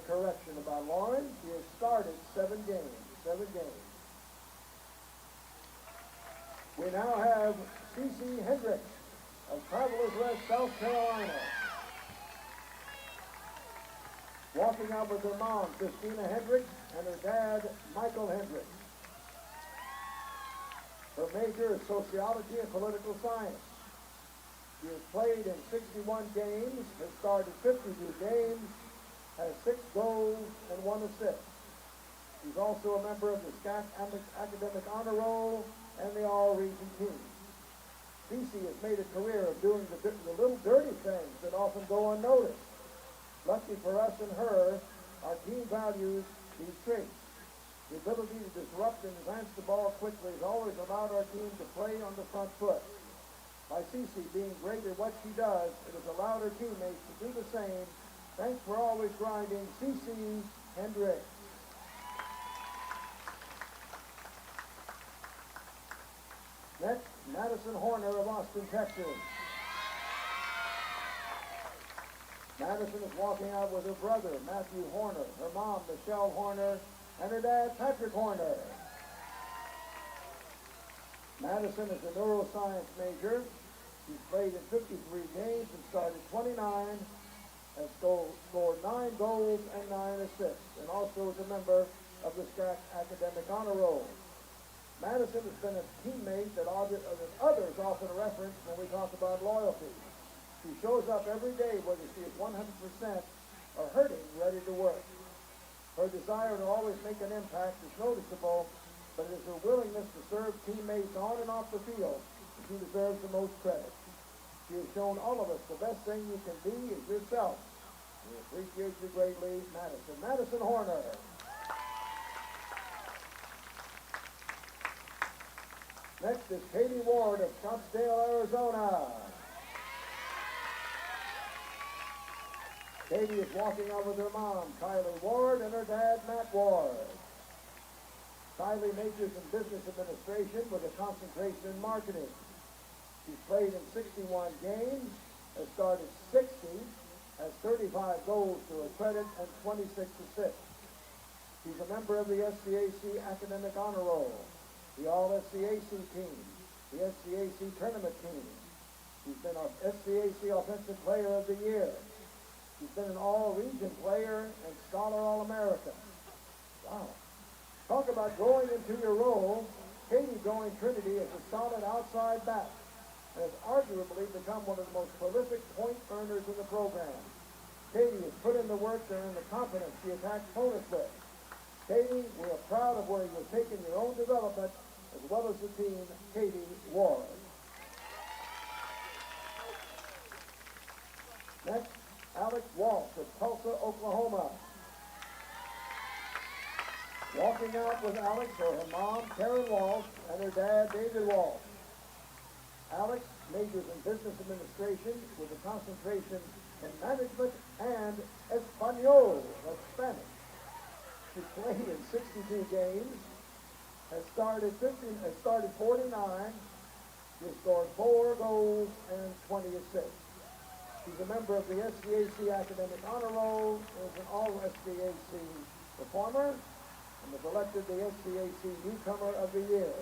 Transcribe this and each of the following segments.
correction about Lauren. She has started 7 games. We now have Cece Hendricks of Travelers West, South Carolina. Walking out with her mom, Christina Hendricks, and her dad, Michael Hendricks. Her major is sociology and political science. She has played in 61 games, has started 52 games, has 6 goals and 1 assist. She's also a member of the SCAC Academic Honor Roll and the All-Region team. Cece has made a career of doing the little dirty things that often go unnoticed. Lucky for us and her, our team values these traits. The ability to disrupt and advance the ball quickly has always allowed our team to play on the front foot. By Cece being great at what she does, it has allowed her teammates to do the same. Thanks for always grinding, Cece Hendricks. Next, Madison Horner of Austin, Texas. Madison is walking out with her brother, Matthew Horner, her mom, Michelle Horner, and her dad, Patrick Horner. Madison is a neuroscience major. She's played in 53 games and started 29, has scored 9 goals and 9 assists, and also is a member of the SCAC Academic Honor Roll. Madison has been a teammate that others often reference when we talk about loyalty. She shows up every day whether she is 100% or hurting, ready to work. Her desire to always make an impact is noticeable, but it is her willingness to serve teammates on and off the field that she deserves the most credit. She has shown all of us the best thing you can be is yourself. We appreciate you greatly, Madison. Madison Horner. Next is Katie Ward of Topsdale, Arizona. Katie is walking out with her mom, Kylie Ward, and her dad, Matt Ward. Kylie majors in business administration with a concentration in marketing. She's played in 61 games, has started 60, has 35 goals to her credit, and 26 assists. She's a member of the SCAC Academic Honor Roll, the All-SCAC team, the SCAC Tournament team. She's been our SCAC Offensive Player of the Year. She's been an All-Region Player and Scholar All-American. Wow. Talk about growing into your role. Katie joined Trinity as a solid outside back and has arguably become one of the most prolific point earners in the program. Katie has put in the work and the confidence she attacks opponents with. Katie, we are proud of where you have taken your own development as well as the team, Katie Ward. Next, Alex Walsh of Tulsa, Oklahoma. Walking out with Alex are her mom, Karen Walsh, and her dad, David Walsh. Alex majors in business administration with a concentration in management and Espanol, that's Spanish. She played in 62 games, has started 49, she has scored 4 goals and 20 assists. She's a member of the SCAC Academic Honor Roll, is an All-SCAC performer, and was elected the SCAC Newcomer of the Year.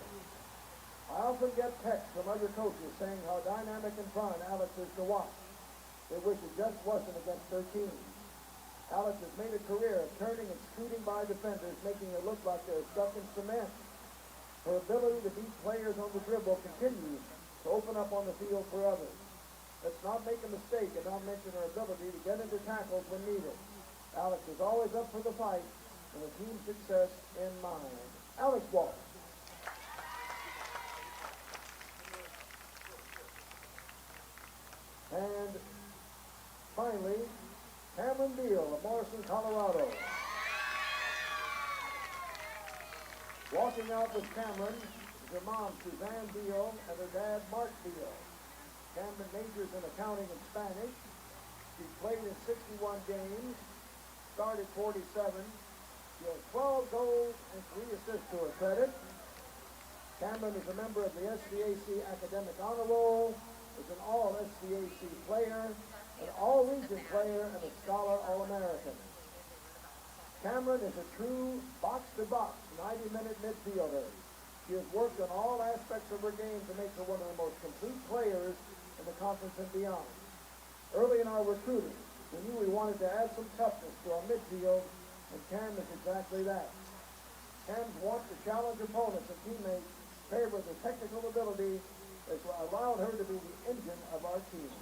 I often get texts from other coaches saying how dynamic and fun Alex is to watch. They wish it just wasn't against their team. Alex has made a career of turning and scooting by defenders, making it look like they're stuck in cement. Her ability to beat players on the dribble continues to open up on the field for others. Let's not make a mistake and not mention her ability to get into tackles when needed. Alex is always up for the fight and the team's success in mind. Alex Walsh. And finally, Cameron Beale of Morrison, Colorado. Walking out with Cameron is her mom, Suzanne Beale, and her dad, Mark Beale. Cameron majors in accounting and Spanish. She's played in 61 games, started 47. She has 12 goals and 3 assists to her credit. Cameron is a member of the SCAC Academic Honor Roll, is an All-SCAC player, an All-Region player, and a Scholar All-American. Cameron is a true box-to-box, 90-minute midfielder. She has worked on all aspects of her game to make her one of the most complete players in the conference and beyond. Early in our recruiting, we knew we wanted to add some toughness to our midfield, and Cam is exactly that. Cam's want to challenge opponents and teammates paired with her technical ability has allowed her to be the engine of our team.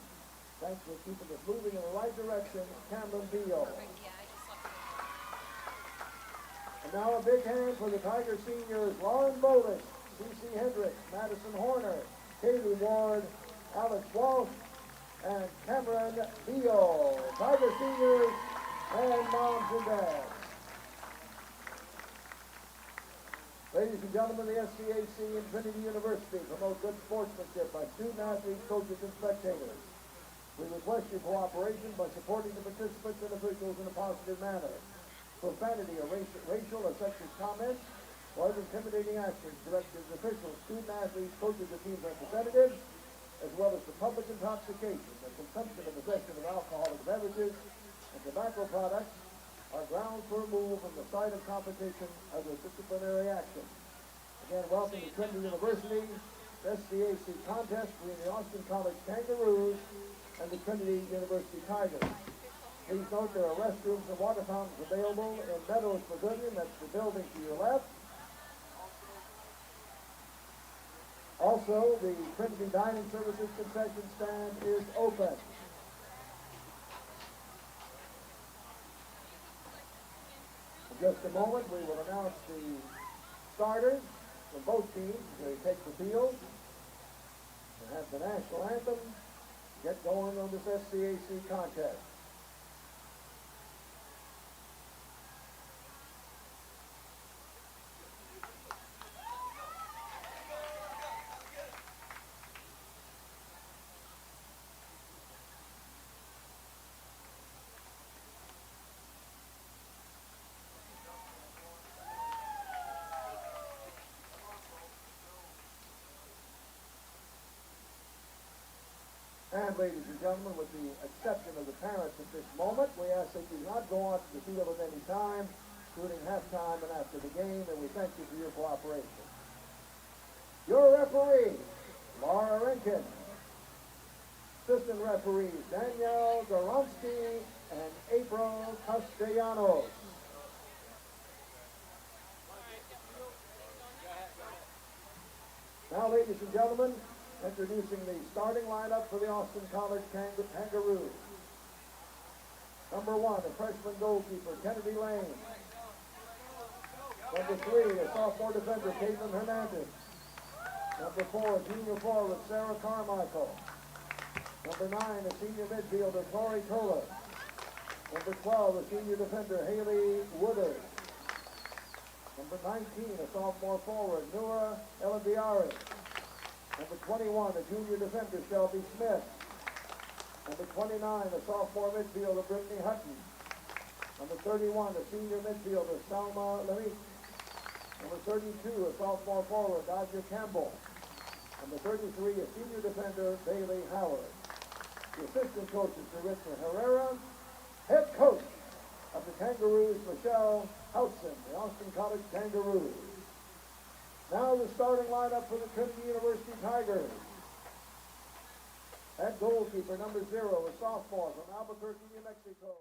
Thanks for keeping us moving in the right direction, Cameron Beale. And now a big hand for the Tiger seniors, Lauren Bolish, Cece Hendricks, Madison Horner, Katie Ward, Alex Walsh, and Cameron Beale. Tiger seniors and moms and dads. Ladies and gentlemen, the SCAC and Trinity University promote good sportsmanship by student athletes, coaches, and spectators. We request your cooperation by supporting the participants and officials in a positive manner. Profanity or racial or sexist comments or intimidating actions directed at officials, student athletes, coaches, and team representatives, as well as the public intoxication, the consumption and possession of alcoholic beverages and tobacco products are grounds for removal from the site of competition as a disciplinary action. Again, welcome to Trinity University, SCAC contest between the Austin College Kangaroos and the Trinity University Tigers. Please note there are restrooms and water fountains available in Meadows Pavilion, that's the building to your left. Also, the Trinity Dining Services concession stand is open. In just a moment, we will announce the starters from both teams as they take the field and have the national anthem get going on this SCAC contest. And ladies and gentlemen, with the exception of the parents at this moment, we ask that you not go on to the field at any time, including halftime and after the game, and we thank you for your cooperation. Your referee, Laura Rankin. Assistant referees, Danielle Goronsky and April Castellanos. Now, ladies and gentlemen, introducing the starting lineup for the Austin College Kangaroos. Number 1, a freshman goalkeeper, Kennedy Lane. Number 3, a sophomore defender, Caitlin Hernandez. Number 4, a junior forward, Sarah Carmichael. Number 9, a senior midfielder, Tori Tola. Number 12, a senior defender, Haley Woodard. Number 19, a sophomore forward, Noura Elabiari. Number 21, a junior defender, Shelby Smith. Number 29, a sophomore midfielder, Brittany Hutton. Number 31, a senior midfielder, Salma Lemie. Number 32, a sophomore forward, Dodger Campbell. Number 33, a senior defender, Bailey Howard. The assistant coaches are Richard Herrera. Head coach of the Kangaroos, Michelle Housen, the Austin College Kangaroos. Now the starting lineup for the Trinity University Tigers. At goalkeeper, number 0, a sophomore from Albuquerque, New Mexico.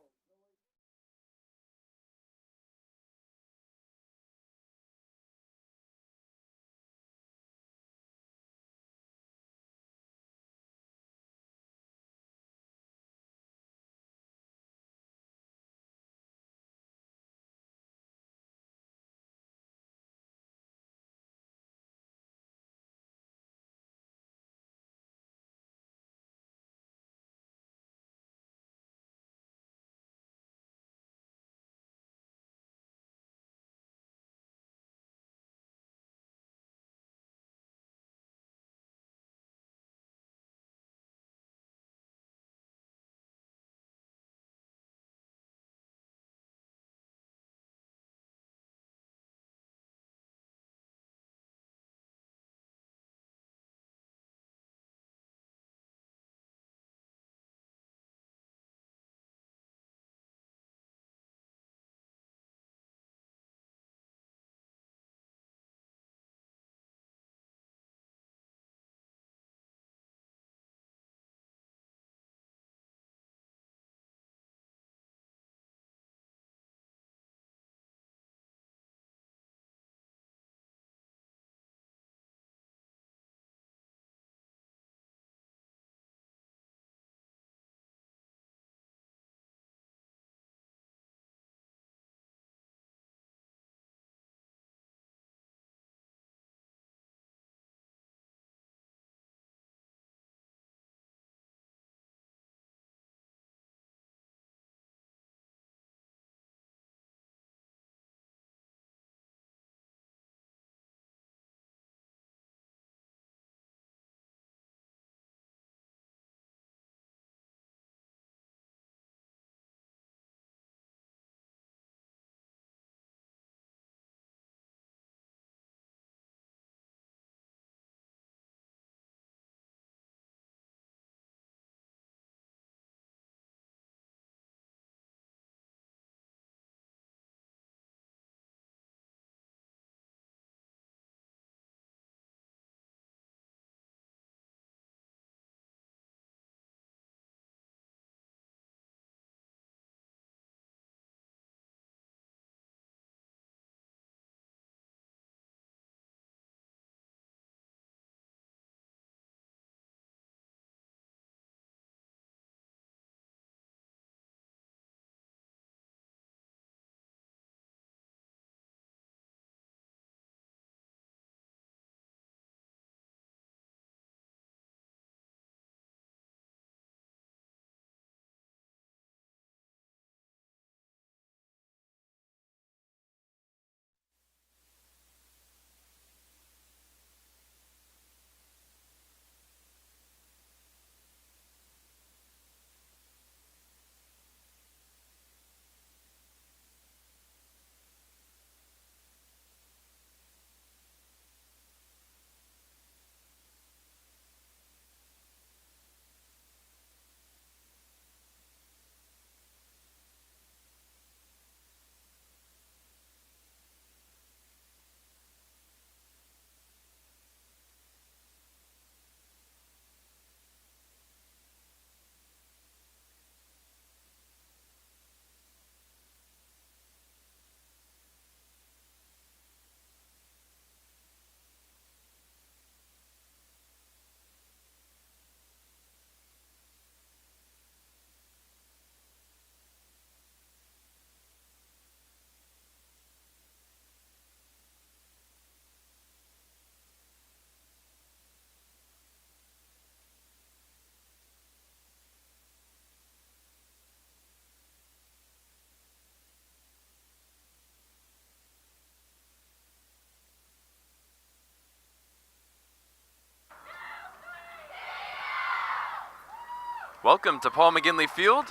Welcome to Paul McGinley Field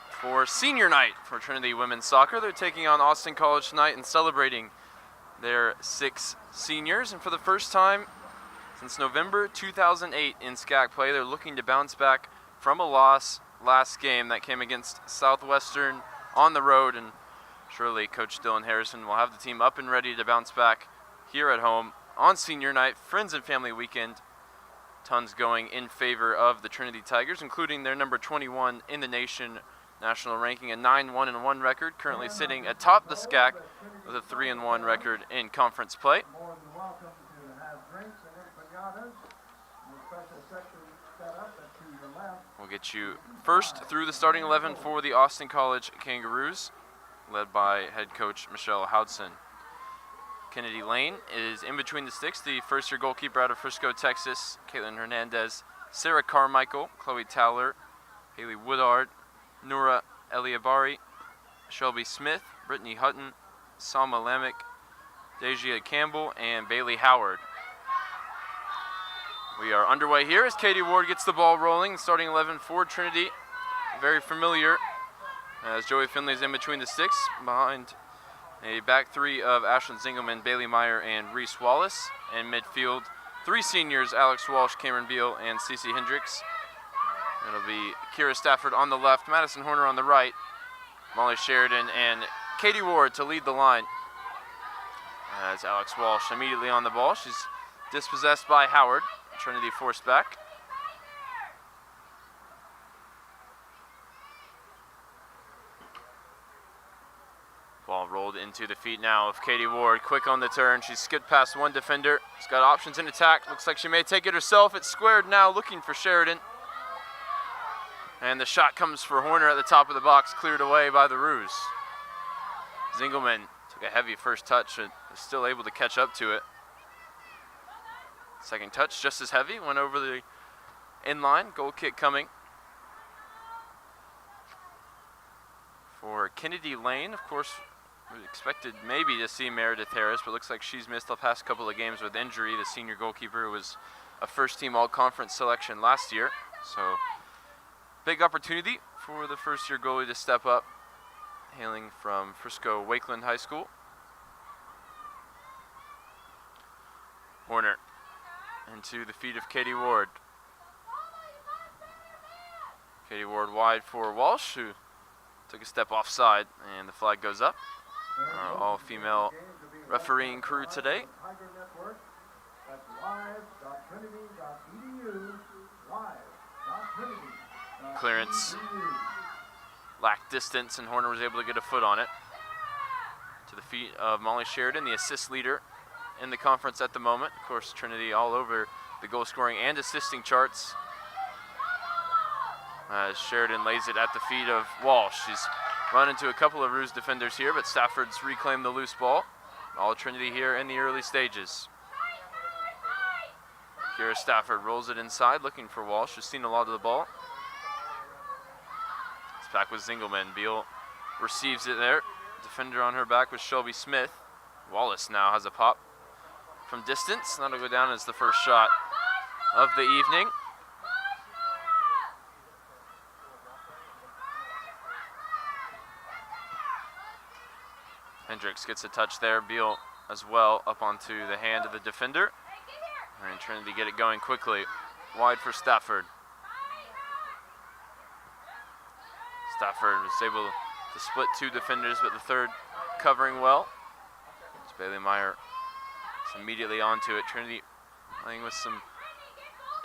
for senior night for Trinity women's soccer. They're taking on Austin College tonight and celebrating their 6 seniors. And for the first time since November 2008 in SCAC play, they're looking to bounce back from a loss last game that came against Southwestern on the road. And surely Coach Dylan Harrison will have the team up and ready to bounce back here at home on senior night, friends and family weekend. Tons going in favor of the Trinity Tigers, including their number 21 in the nation national ranking, a 9-1-1 record, currently sitting atop the SCAC with a 3-1 record in conference play. More than welcome to have drinks and empanadas. And a special section set up to your left. We'll get you first through the starting 11 for the Austin College Kangaroos, led by head coach Michelle Hudson. Kennedy Lane is in between the sticks, the first-year goalkeeper out of Frisco, Texas. Caitlin Hernandez, Sarah Carmichael, Chloe Towler, Haley Woodard, Noura Eliabari, Shelby Smith, Brittany Hutton, Salma Lamek, Dejia Campbell, and Bailey Howard. We are underway here as Katie Ward gets the ball rolling. Starting 11 for Trinity, very familiar, as Joey Finley is in between the sticks behind a back three of Ashlyn Zingelman, Bailey Meyer, and Reese Wallace. In midfield, 3 seniors, Alex Walsh, Cameron Beale, and Cece Hendricks. It'll be Kira Stafford on the left, Madison Horner on the right, Molly Sheridan, and Katie Ward to lead the line. As Alex Walsh immediately on the ball. She's dispossessed by Howard. Trinity forced back. Ball rolled into the feet now of Katie Ward. Quick on the turn. She's skipped past one defender. She's got options in attack. Looks like she may take it herself. It's squared now, looking for Sheridan. And the shot comes for Horner at the top of the box, cleared away by the Roos. Zingelman took a heavy first touch and was still able to catch up to it. Second touch just as heavy, went over the inline. Goal kick coming for Kennedy Lane. Of course, we expected maybe to see Meredith Harris, but looks like she's missed the past couple of games with injury. The senior goalkeeper who was a first-team all-conference selection last year. So big opportunity for the first-year goalie to step up, hailing from Frisco Wakeland High School. Horner into the feet of Katie Ward. Katie Ward wide for Walsh, who took a step offside, and the flag goes up. Our all-female refereeing crew today. Clearance lacked distance, and Horner was able to get a foot on it. To the feet of Molly Sheridan, the assist leader in the conference at the moment. Of course, Trinity all over the goal scoring and assisting charts. As Sheridan lays it at the feet of Walsh. She's run into a couple of Roos defenders here, but Stafford's reclaimed the loose ball. All Trinity here in the early stages. Kira Stafford rolls it inside, looking for Walsh, who's seen a lot of the ball. It's back with Zingelman. Beale receives it there. Defender on her back was Shelby Smith. Wallace now has a pop from distance. That'll go down as the first shot of the evening. Hendricks gets a touch there. Beale as well up onto the hand of the defender. And Trinity get it going quickly. Wide for Stafford. Stafford was able to split 2 defenders, but the third covering well. It's Bailey Meyer immediately onto it. Trinity playing with some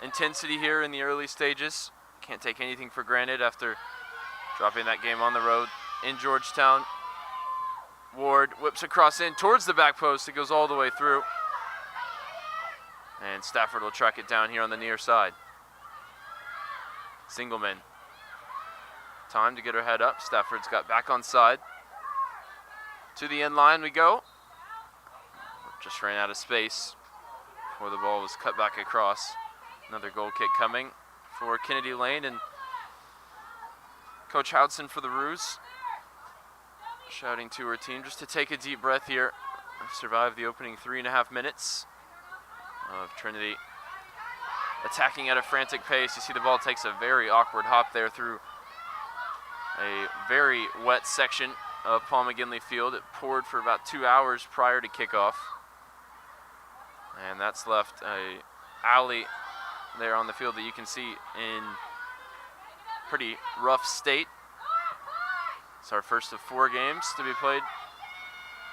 intensity here in the early stages. Can't take anything for granted after dropping that game on the road in Georgetown. Ward whips across in towards the back post. It goes all the way through. And Stafford will track it down here on the near side. Zingelman. Time to get her head up. Stafford's got back on side. To the end line we go. Just ran out of space before the ball was cut back across. Another goal kick coming for Kennedy Lane, and Coach Hudson for the Roos shouting to her team just to take a deep breath here and survive the opening 3.5 minutes of Trinity attacking at a frantic pace. You see the ball takes a very awkward hop there through a very wet section of Paul McGinley Field. It poured for about 2 hours prior to kickoff. And that's left a alley there on the field that you can see in pretty rough state. It's our first of 4 games to be played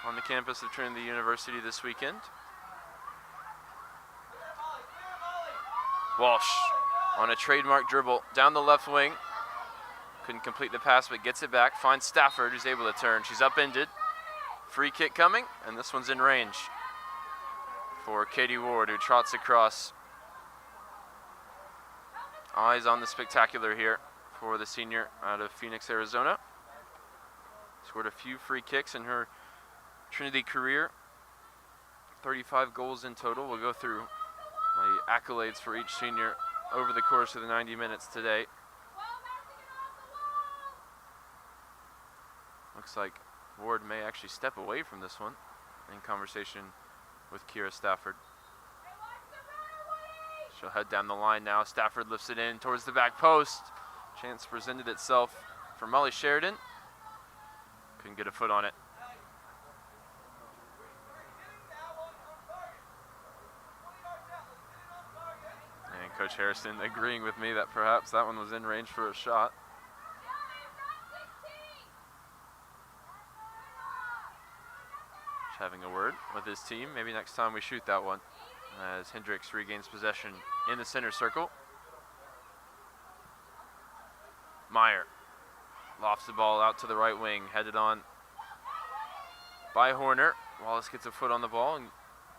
on the campus of Trinity University this weekend. Walsh on a trademark dribble down the left wing. Couldn't complete the pass, but gets it back. Finds Stafford, who's able to turn. She's upended. Free kick coming, and this one's in range for Katie Ward, who trots across. Eyes on the spectacular here for the senior out of Phoenix, Arizona. Scored a few free kicks in her Trinity career. 35 goals in total. We'll go through the accolades for each senior over the course of the 90 minutes today. Looks like Ward may actually step away from this one in conversation with Kira Stafford. She'll head down the line now. Stafford lifts it in towards the back post. Chance presented itself for Molly Sheridan. Couldn't get a foot on it. And Coach Harrison agreeing with me that perhaps that one was in range for a shot. Just having a word with his team. Maybe next time we shoot that one, as Hendricks regains possession in the center circle. Meyer lofts the ball out to the right wing, headed on by Horner. Wallace gets a foot on the ball, and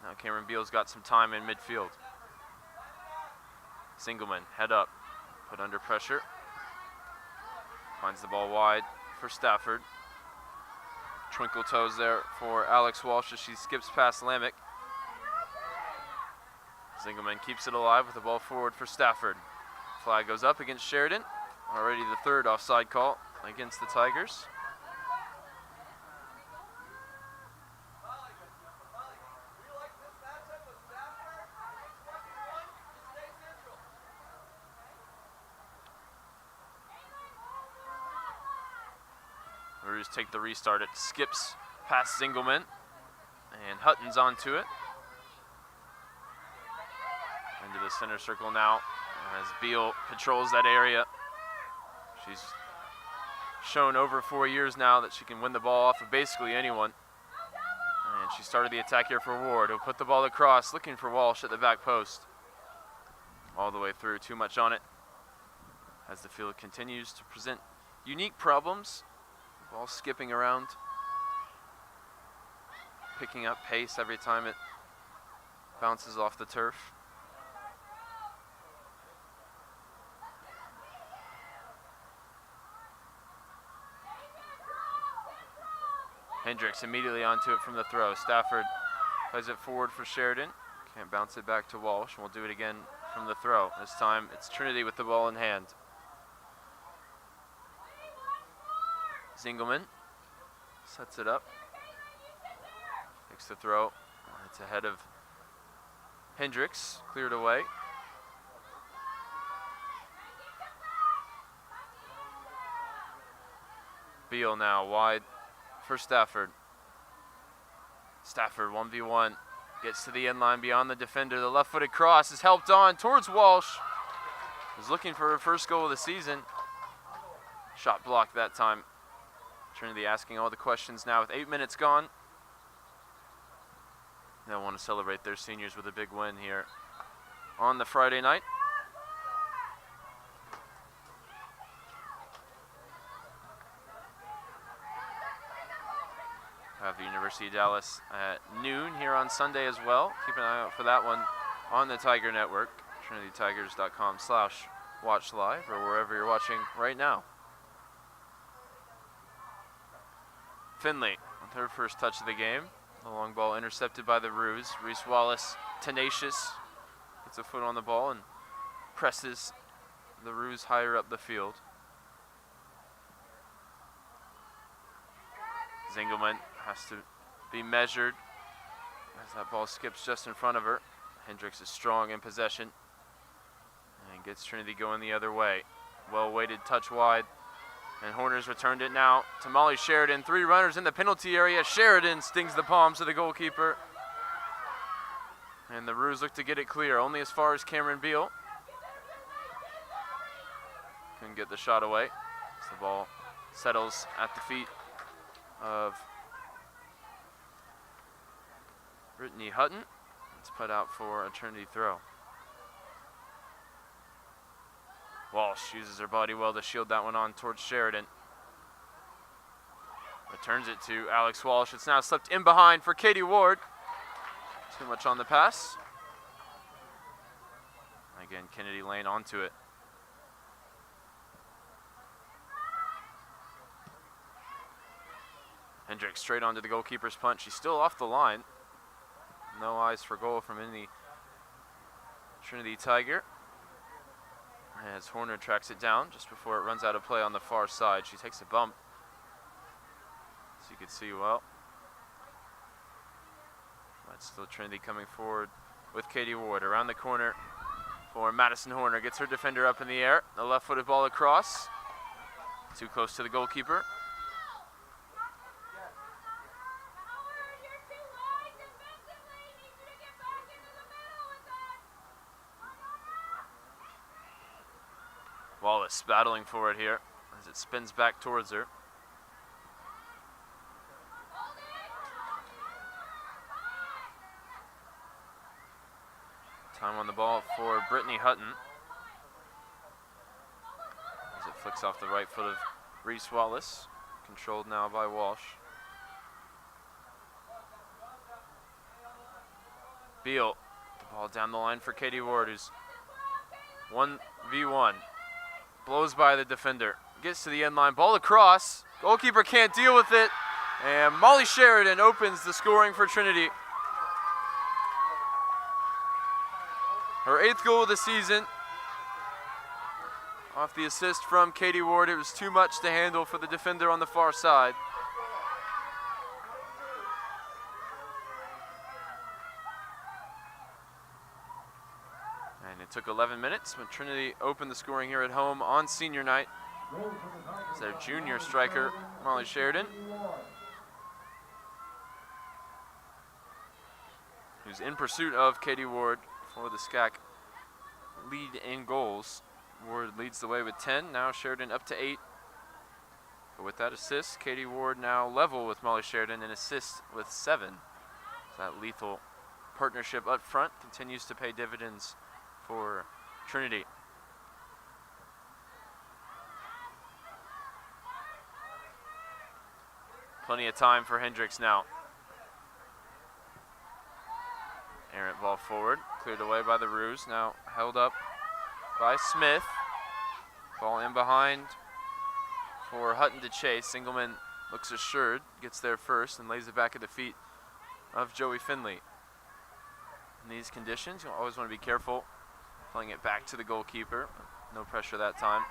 now Cameron Beale's got some time in midfield. Singleman, head up, put under pressure. Finds the ball wide for Stafford. Twinkle toes there for Alex Walsh as she skips past Lamick. Singleman keeps it alive with the ball forward for Stafford. Flag goes up against Sheridan. Already the 3rd offside call against the Tigers. Roos take the restart. It skips past Singleman, and Hutton's onto it. Into the center circle now as Beale controls that area. She's shown over 4 years now that she can win the ball off of basically anyone. And she started the attack here for Ward, who'll put the ball across, looking for Walsh at the back post. All the way through, too much on it. As the field continues to present unique problems. Ball skipping around, picking up pace every time it bounces off the turf. Hendricks immediately onto it from the throw. Stafford plays it forward for Sheridan. Can't bounce it back to Walsh. We'll do it again from the throw. This time it's Trinity with the ball in hand. Singleman sets it up. Takes the throw. It's ahead of Hendricks. Cleared away. Beale now wide for Stafford. Stafford 1v1. Gets to the end line beyond the defender. The left-footed cross is helped on towards Walsh. Was looking for her first goal of the season. Shot blocked that time. Trinity asking all the questions now with 8 minutes gone. They'll want to celebrate their seniors with a big win here on the Friday night. Have the University of Dallas at noon here on Sunday as well. Keep an eye out for that one on the Tiger Network, trinitytigers.com/watch live, or wherever you're watching right now. Finley with her first touch of the game. The long ball intercepted by the Roos. Reese Wallace, tenacious, gets a foot on the ball and presses the Roos higher up the field. Zingelman has to be measured as that ball skips just in front of her. Hendricks is strong in possession. and gets Trinity going the other way. Well-weighted touch wide. And Horner's returned it now to Molly Sheridan. 3 runners in the penalty area. Sheridan stings the palms of the goalkeeper. And the Roos look to get it clear, only as far as Cameron Beale. Couldn't get the shot away. So the ball settles at the feet of Brittany Hutton. It's put out for a Trinity throw. Walsh uses her body well to shield that one on towards Sheridan. Returns it to Alex Walsh. It's now slipped in behind for Katie Ward. Too much on the pass. Again, Kennedy Lane onto it. Hendricks straight onto the goalkeeper's punch. She's still off the line. No eyes for goal from any Trinity Tiger. As Horner tracks it down just before it runs out of play on the far side. She takes a bump, so you can see well. But still Trinity coming forward with Katie Ward around the corner for Madison Horner. Gets her defender up in the air. The left-footed ball across. Too close to the goalkeeper. Wallace battling for it here as it spins back towards her. Time on the ball for Brittany Hutton. As it flicks off the right foot of Reese Wallace. Controlled now by Walsh. Beale, the ball down the line for Katie Ward, who's 1v1. Blows by the defender. Gets to the end line. Ball across. Goalkeeper can't deal with it. And Molly Sheridan opens the scoring for Trinity. Her 8th goal of the season. Off the assist from Katie Ward. It was too much to handle for the defender on the far side. And it took 11 minutes when Trinity opened the scoring here at home on senior night. It's their junior striker, Molly Sheridan, who's in pursuit of Katie Ward for the SCAC lead in goals. Ward leads the way with 10, now Sheridan up to 8. But with that assist, Katie Ward now level with Molly Sheridan and assist with 7. So that lethal partnership up front continues to pay dividends for Trinity. Plenty of time for Hendricks now. Errant ball forward, cleared away by the Roos, now held up by Smith. Ball in behind for Hutton to chase. Singleman looks assured, gets there first and lays it back at the feet of Joey Finley. In these conditions, you always want to be careful playing it back to the goalkeeper. No pressure that time.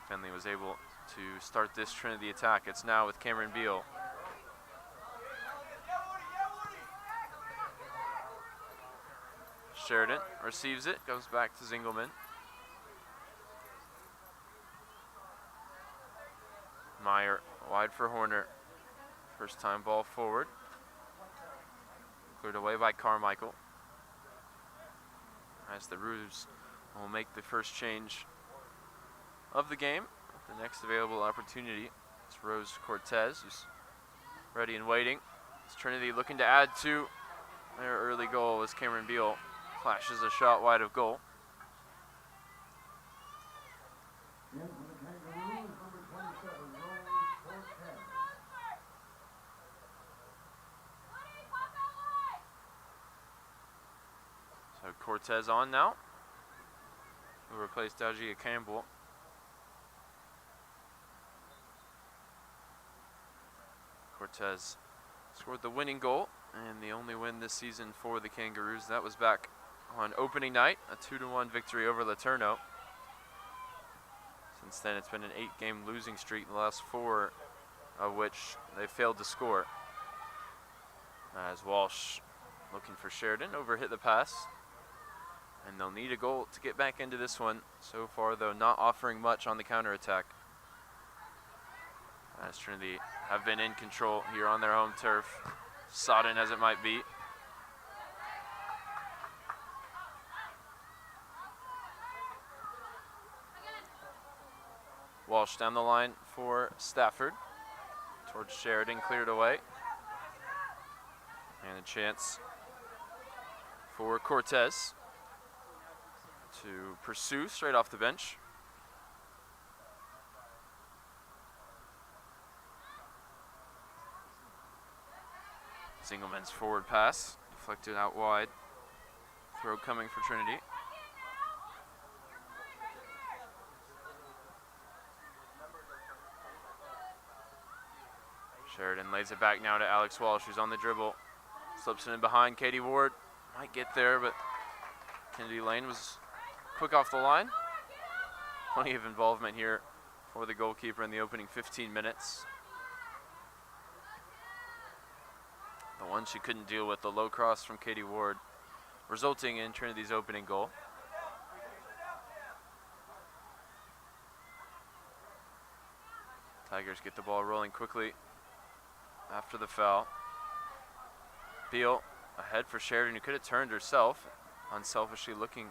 Finley was able to start this Trinity attack. It's now with Cameron Beale. Sheridan receives it, goes back to Zingelman. Meyer wide for Horner. First time ball forward. Cleared away by Carmichael. As the Roos will make the first change of the game. The next available opportunity is Rose Cortez, who's ready and waiting. It's Trinity looking to add to their early goal as Cameron Beale flashes a shot wide of goal. So Cortez on now, who replaced Dalgia Campbell. Cortez scored the winning goal and the only win this season for the Kangaroos. That was back on opening night, a 2-1 victory over Laterno. Since then, it's been an 8-game losing streak, the last 4 of which they failed to score. As Walsh looking for Sheridan, overhit the pass. And they'll need a goal to get back into this one. So far, though, not offering much on the counterattack. As Trinity have been in control here on their home turf, sodden as it might be. Walsh down the line for Stafford. Towards Sheridan, cleared away. And a chance for Cortez to pursue straight off the bench. Zingelman's forward pass, deflected out wide. Throw coming for Trinity. Sheridan lays it back now to Alex Walsh, who's on the dribble. Slips it in behind Katie Ward. Might get there, but Kennedy Lane was quick off the line. Plenty of involvement here for the goalkeeper in the opening 15 minutes. The one she couldn't deal with, the low cross from Katie Ward, resulting in Trinity's opening goal. Tigers get the ball rolling quickly after the foul. Beale ahead for Sheridan, who could have turned herself, unselfishly looking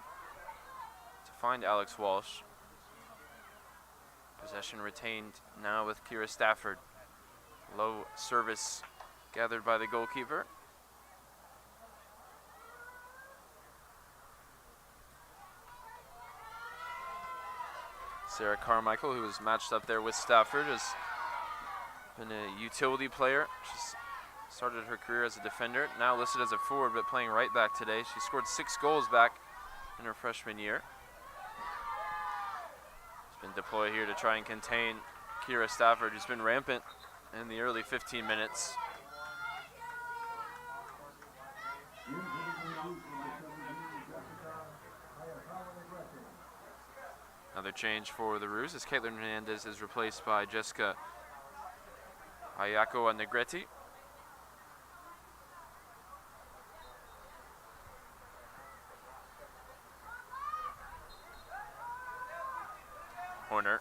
to find Alex Walsh. Possession retained now with Kira Stafford. Low service gathered by the goalkeeper. Sarah Carmichael, who was matched up there with Stafford, has been a utility player. She's started her career as a defender, now listed as a forward, but playing right back today. She scored 6 goals back in her freshman year. She's been deployed here to try and contain Kira Stafford, who's been rampant in the early 15 minutes. Another change for the Roos as Caitlin Hernandez is replaced by Jessica Ayako Negrete. Horner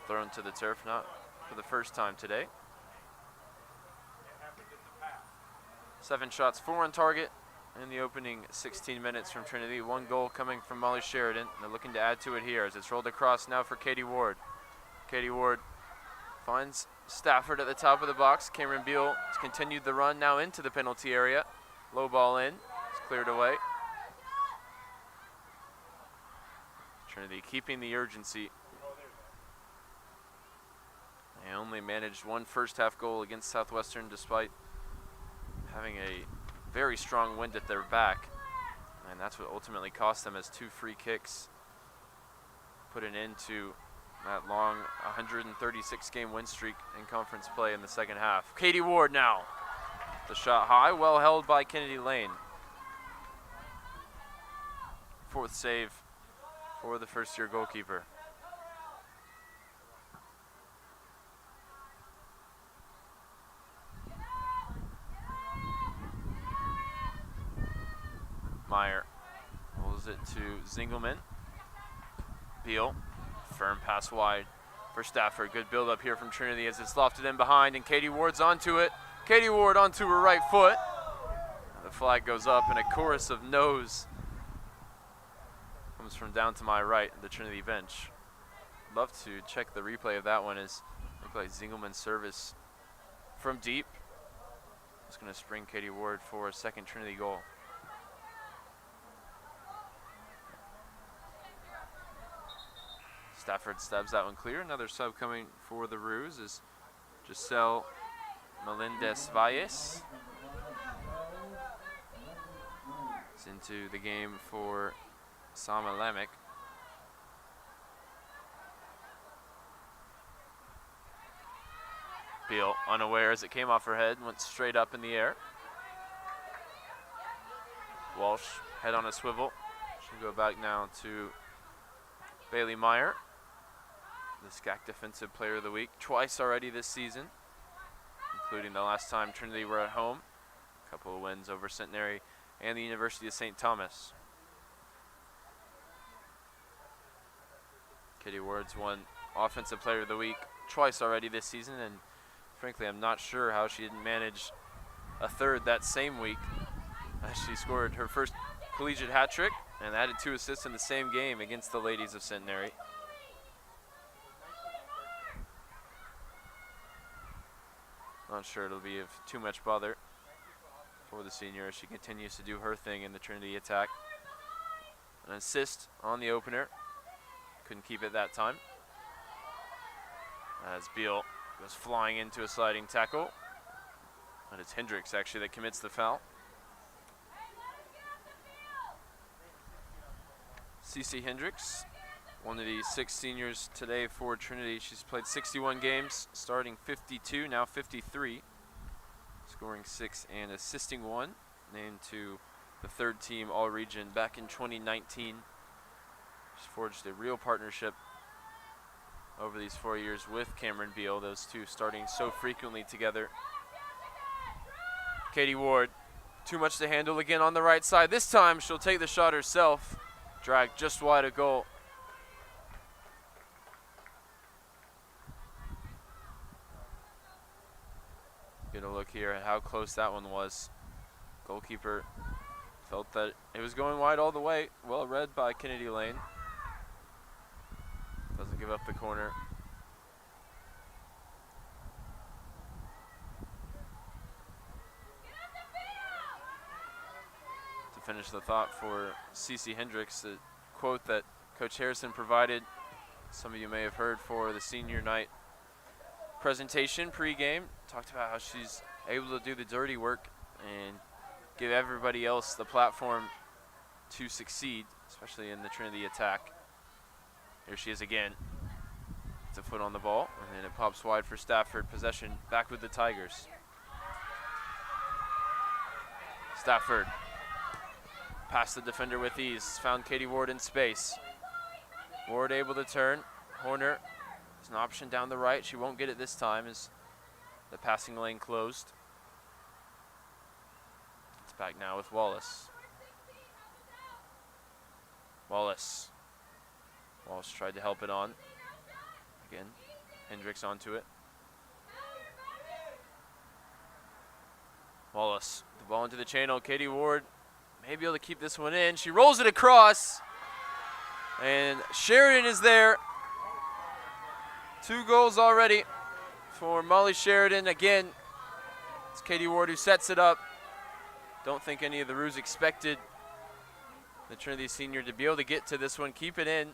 thrown to the turf, not for the first time today. 7 shots, 4 on target in the opening 16 minutes from Trinity. 1 goal coming from Molly Sheridan. They're looking to add to it here as it's rolled across now for Katie Ward. Katie Ward finds Stafford at the top of the box. Cameron Beale has continued the run now into the penalty area. Low ball in, it's cleared away. Trinity keeping the urgency. They only managed 1 first-half goal against Southwestern despite having a very strong wind at their back. And that's what ultimately cost them as 2 free kicks put an end to that long 136-game win streak in conference play in the second half. Katie Ward now. The shot high, well held by Kennedy Lane. 4th save for the first-year goalkeeper. Meyer pulls it to Zingelman. Beale, firm pass wide for Stafford. Good build up here from Trinity as it's lofted in behind, and Katie Ward's onto it. Katie Ward onto her right foot. The flag goes up and a chorus of no's comes from down to my right, the Trinity bench. Love to check the replay of that one as it looked like Zingelman's service from deep. It's going to spring Katie Ward for a second Trinity goal. Stafford stabs that one clear. Another sub coming for the Roos is Giselle Melendez Valles. It's into the game for Sama Lemek. Beale unaware as it came off her head, went straight up in the air. Walsh, head on a swivel. Should go back now to Bailey Meyer, the SCAC Defensive Player of the Week, twice already this season, including the last time Trinity were at home. A couple of wins over Centenary and the University of St. Thomas. Katie Ward's won Offensive Player of the Week twice already this season, and frankly, I'm not sure how she didn't manage a third that same week. She scored her first collegiate hat trick and added 2 assists in the same game against the ladies of Centenary. Not sure it'll be of too much bother for the senior as she continues to do her thing in the Trinity attack. An assist on the opener. Couldn't keep it that time. As Beale goes flying into a sliding tackle. And it's Hendricks actually that commits the foul. Cece Hendricks, one of the 6 seniors today for Trinity. She's played 61 games, starting 52, now 53. Scoring 6 and assisting 1. Named to the 3rd team All-Region back in 2019. She's forged a real partnership over these 4 years with Cameron Beale, those two starting so frequently together. Katie Ward, too much to handle again on the right side. This time she'll take the shot herself. Dragged just wide of goal. Get a look here at how close that one was. Goalkeeper felt that it was going wide all the way. Well read by Kennedy Lane. Doesn't give up the corner. To finish the thought for Cece Hendricks, the quote that Coach Harrison provided, some of you may have heard for the senior night presentation pregame, talked about how she's able to do the dirty work and give everybody else the platform to succeed, especially in the Trinity attack. Here she is again. It's a foot on the ball, and then it pops wide for Stafford. Possession back with the Tigers. Stafford past the defender with ease. Found Katie Ward in space. Ward able to turn. Horner is an option down the right. She won't get it this time as the passing lane closed. It's back now with Wallace. Walsh tried to help it on. Again, Hendricks onto it. Wallace, the ball into the channel. Katie Ward may be able to keep this one in. She rolls it across. And Sheridan is there. 2 goals already for Molly Sheridan. Again, it's Katie Ward who sets it up. Don't think any of the Roos expected the Trinity senior to be able to get to this one, keep it in.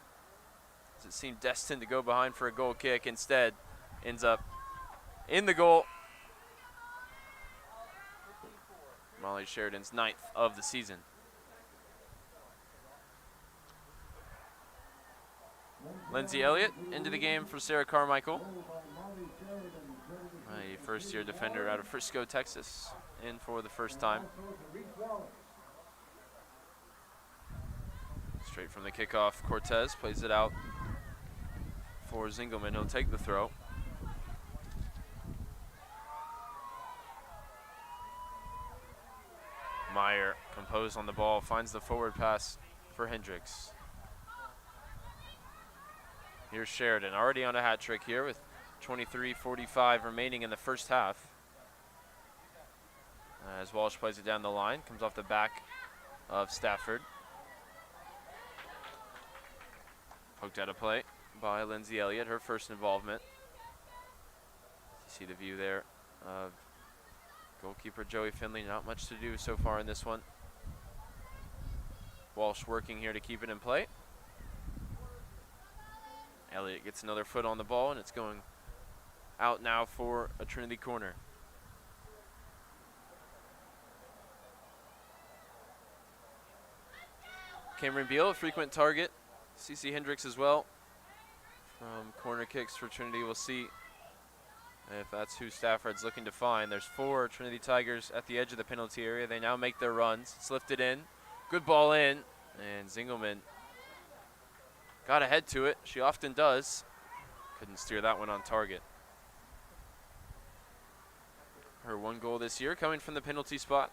As it seemed destined to go behind for a goal kick. Instead, ends up in the goal. Molly Sheridan's 9th of the season. Lindsay Elliott into the game for Sarah Carmichael. A first-year defender out of Frisco, Texas, in for the first time. Straight from the kickoff, Cortez plays it out for Zingelman. He'll take the throw. Meyer, composed on the ball, finds the forward pass for Hendricks. Here's Sheridan, already on a hat trick here with 23:45 remaining in the first half. As Walsh plays it down the line, comes off the back of Stafford. Poked out of play by Lindsay Elliott, her first involvement. You see the view there of goalkeeper Joey Finley, not much to do so far in this one. Walsh working here to keep it in play. Elliott gets another foot on the ball, and it's going out now for a Trinity corner. Cameron Beale, a frequent target. Cece Hendricks as well from corner kicks for Trinity. We'll see if that's who Stafford's looking to find. There's 4 Trinity Tigers at the edge of the penalty area. They now make their runs. It's lifted in. Good ball in. And Zingelman got ahead to it. She often does. Couldn't steer that one on target. Her 1 goal this year coming from the penalty spot.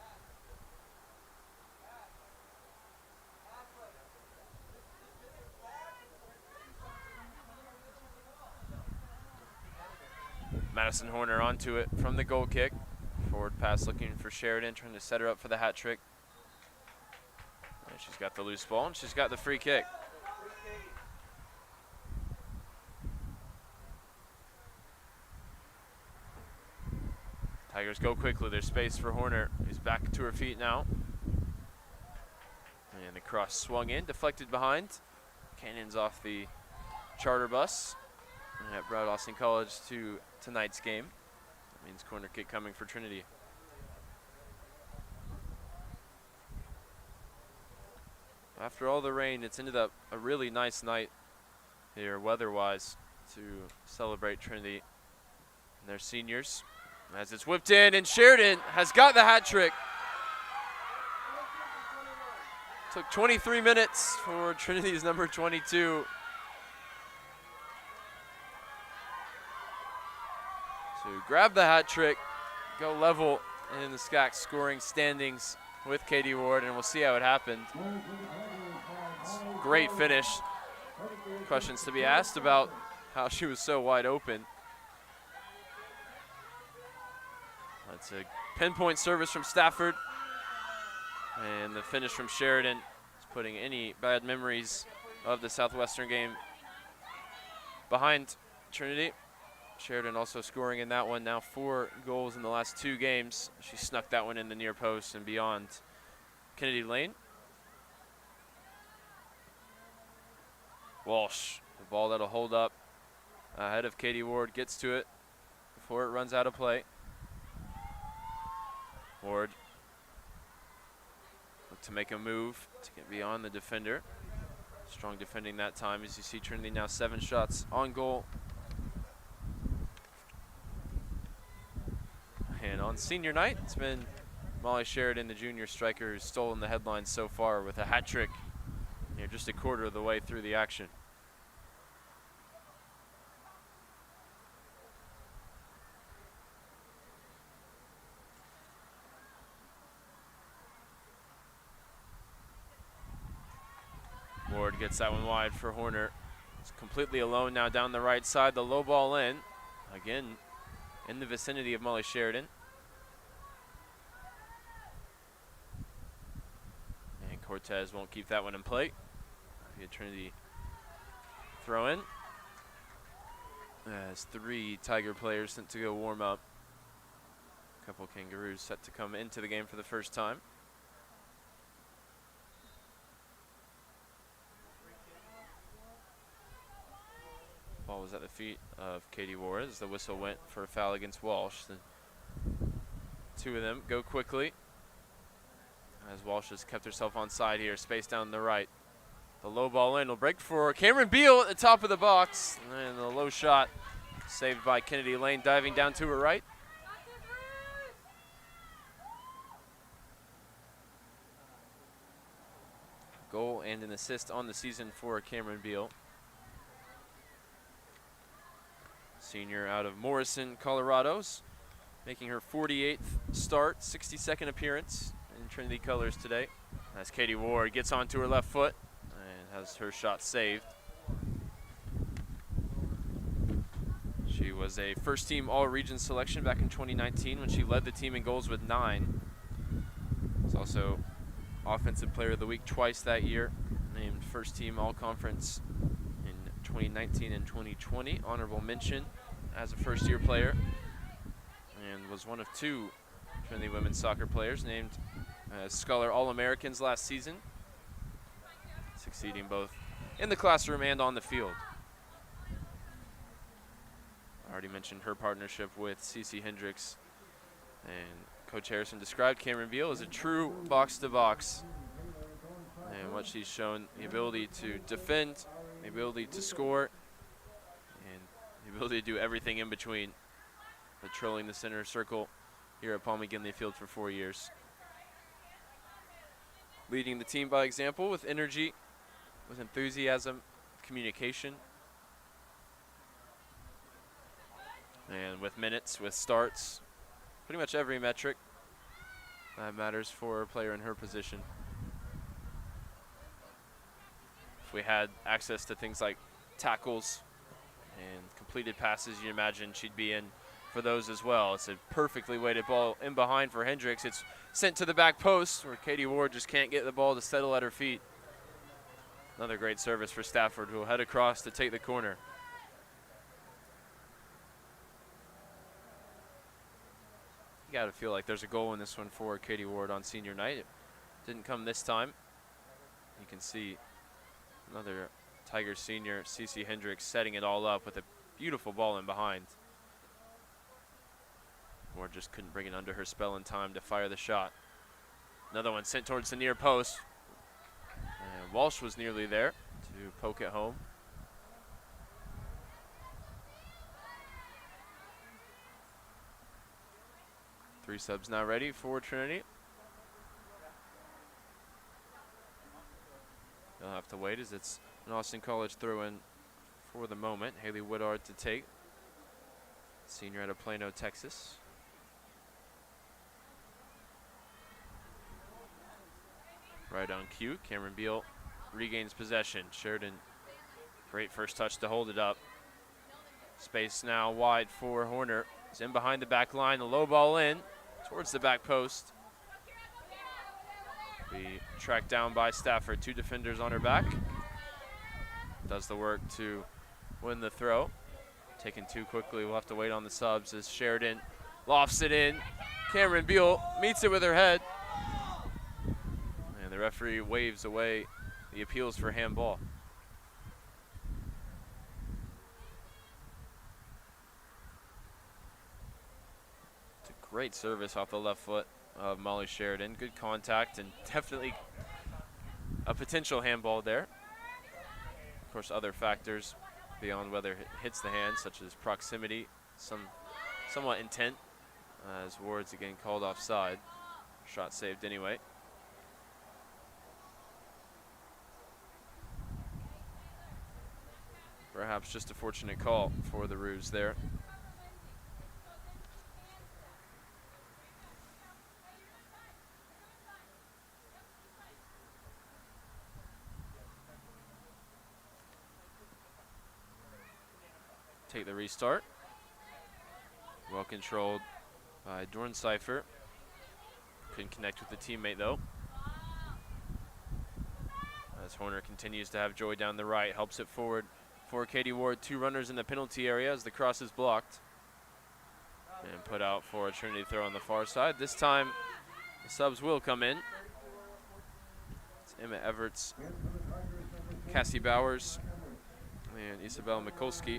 Madison Horner onto it from the goal kick. Forward pass looking for Sheridan, trying to set her up for the hat trick. And she's got the loose ball, and she's got the free kick. Tigers go quickly. There's space for Horner, who's back to her feet now. And the cross swung in, deflected behind. Cannons off the charter bus. And that brought Austin College to tonight's game. That means corner kick coming for Trinity. After all the rain, it's ended up a really nice night here weather-wise to celebrate Trinity and their seniors. As it's whipped in, and Sheridan has got the hat trick. Took 23 minutes for Trinity's number 22 to grab the hat trick, go level in the SCAC scoring standings with Katie Ward, and we'll see how it happened. Great finish. Questions to be asked about how she was so wide open. That's a pinpoint service from Stafford. And the finish from Sheridan is putting any bad memories of the Southwestern game behind Trinity. Sheridan also scoring in that one. Now 4 goals in the last 2 games. She snuck that one in the near post and beyond Kennedy Lane. Walsh, the ball that'll hold up ahead of Katie Ward, gets to it before it runs out of play. Ward look to make a move to get beyond the defender. Strong defending that time, as you see Trinity now 7 shots on goal. And on senior night, it's been Molly Sheridan, the junior striker, who's stolen the headlines so far with a hat trick here just a quarter of the way through the action. Ward gets that one wide for Horner. It's completely alone now down the right side. The low ball in. Again, in the vicinity of Molly Sheridan. And Cortez won't keep that one in play. Be a Trinity throw in. As 3 Tiger players sent to go warm up. A couple Kangaroos set to come into the game for the first time. Ball was at the feet of Katie Ward as the whistle went for a foul against Walsh. The 2 of them go quickly as Walsh has kept herself on side here. Space down the right. The low ball in will break for Cameron Beale at the top of the box. And the low shot saved by Kennedy Lane, diving down to her right. Goal and an assist on the season for Cameron Beale. Senior out of Morrison, Colorado's, making her 48th start, 62nd appearance in Trinity colors today. As Katie Ward gets onto her left foot and has her shot saved. She was a first-team All-Region selection back in 2019 when she led the team in goals with 9. Was also Offensive Player of the Week twice that year, named first-team All-Conference in 2019 and 2020. Honorable mention as a first-year player, and was one of 2 Trinity women's soccer players named as Scholar All-Americans last season, succeeding both in the classroom and on the field. I already mentioned her partnership with Cece Hendricks, and Coach Harrison described Cameron Beale as a true box-to-box, and what she's shown, the ability to defend, the ability to score, and the ability to do everything in between, patrolling the center circle here at Paul McGinley Field for 4 years. Leading the team by example with energy, with enthusiasm, communication, and with minutes, with starts, pretty much every metric that matters for a player in her position. If we had access to things like tackles and completed passes, you imagine she'd be in for those as well. It's a perfectly weighted ball in behind for Hendricks. It's sent to the back post where Katie Ward just can't get the ball to settle at her feet. Another great service for Stafford, who will head across to take the corner. You got to feel like there's a goal in this one for Katie Ward on senior night. It didn't come this time. You can see another Tigers senior, Cece Hendricks, setting it all up with a beautiful ball in behind. Ward just couldn't bring it under her spell in time to fire the shot. Another one sent towards the near post. And Walsh was nearly there to poke it home. Three subs now ready for Trinity. They'll have to wait as it's an Austin College throw-in for the moment. Haley Woodard to take. Senior out of Plano, Texas. Right on cue, Cameron Beale regains possession. Sheridan, great first touch to hold it up. Space now wide for Horner. He's in behind the back line, the low ball in towards the back post. Be tracked down by Stafford, two defenders on her back. Does the work to win the throw. Taken too quickly, we'll have to wait on the subs as Sheridan lofts it in. Cameron Beale meets it with her head. And the referee waves away the appeals for handball. It's a great service off the left foot of Molly Sheridan. Good contact and definitely a potential handball there. Of course, other factors beyond whether it hits the hand, such as proximity, somewhat intent, as Ward's again called offside. Shot saved anyway. Perhaps just a fortunate call for the Roos there. Take the restart. Well controlled by Dorncypher. Couldn't connect with the teammate though. As Horner continues to have joy down the right, helps it forward for Katie Ward. Two runners in the penalty area as the cross is blocked. And put out for a Trinity throw on the far side. This time the subs will come in. It's Emma Everts, Cassie Bowers, and Isabel Mikulski.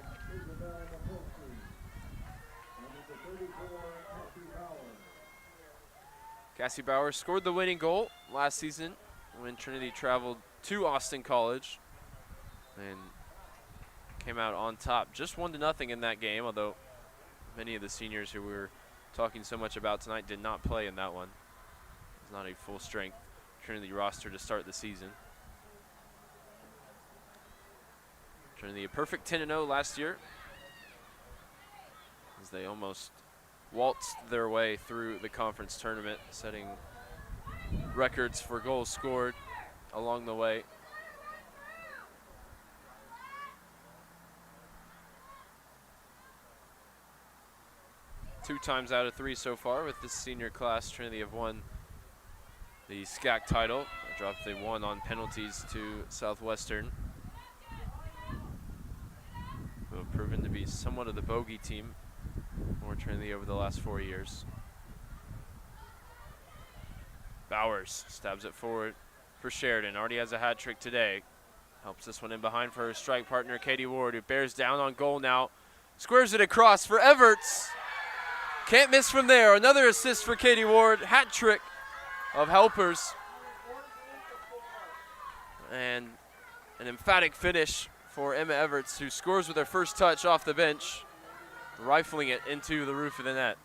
Cassie Bowers scored the winning goal last season when Trinity traveled to Austin College and came out on top, just 1-0 in that game, although many of the seniors who we were talking so much about tonight did not play in that one. It's not a full strength Trinity roster to start the season. Trinity a perfect 10-0 last year as they almost waltzed their way through the conference tournament, setting records for goals scored along the way. Two times out of three so far with this senior class. Trinity have won the SCAC title. They dropped the one on penalties to Southwestern, who have proven to be somewhat of the bogey team for Trinity over the last 4 years. Bowers stabs it forward for Sheridan. Already has a hat trick today. Helps this one in behind for her strike partner, Katie Ward, who bears down on goal now. Squares it across for Everts. Can't miss from there. Another assist for Katie Ward. Hat trick of helpers. And an emphatic finish for Emma Everts, who scores with her first touch off the bench, rifling it into the roof of the net.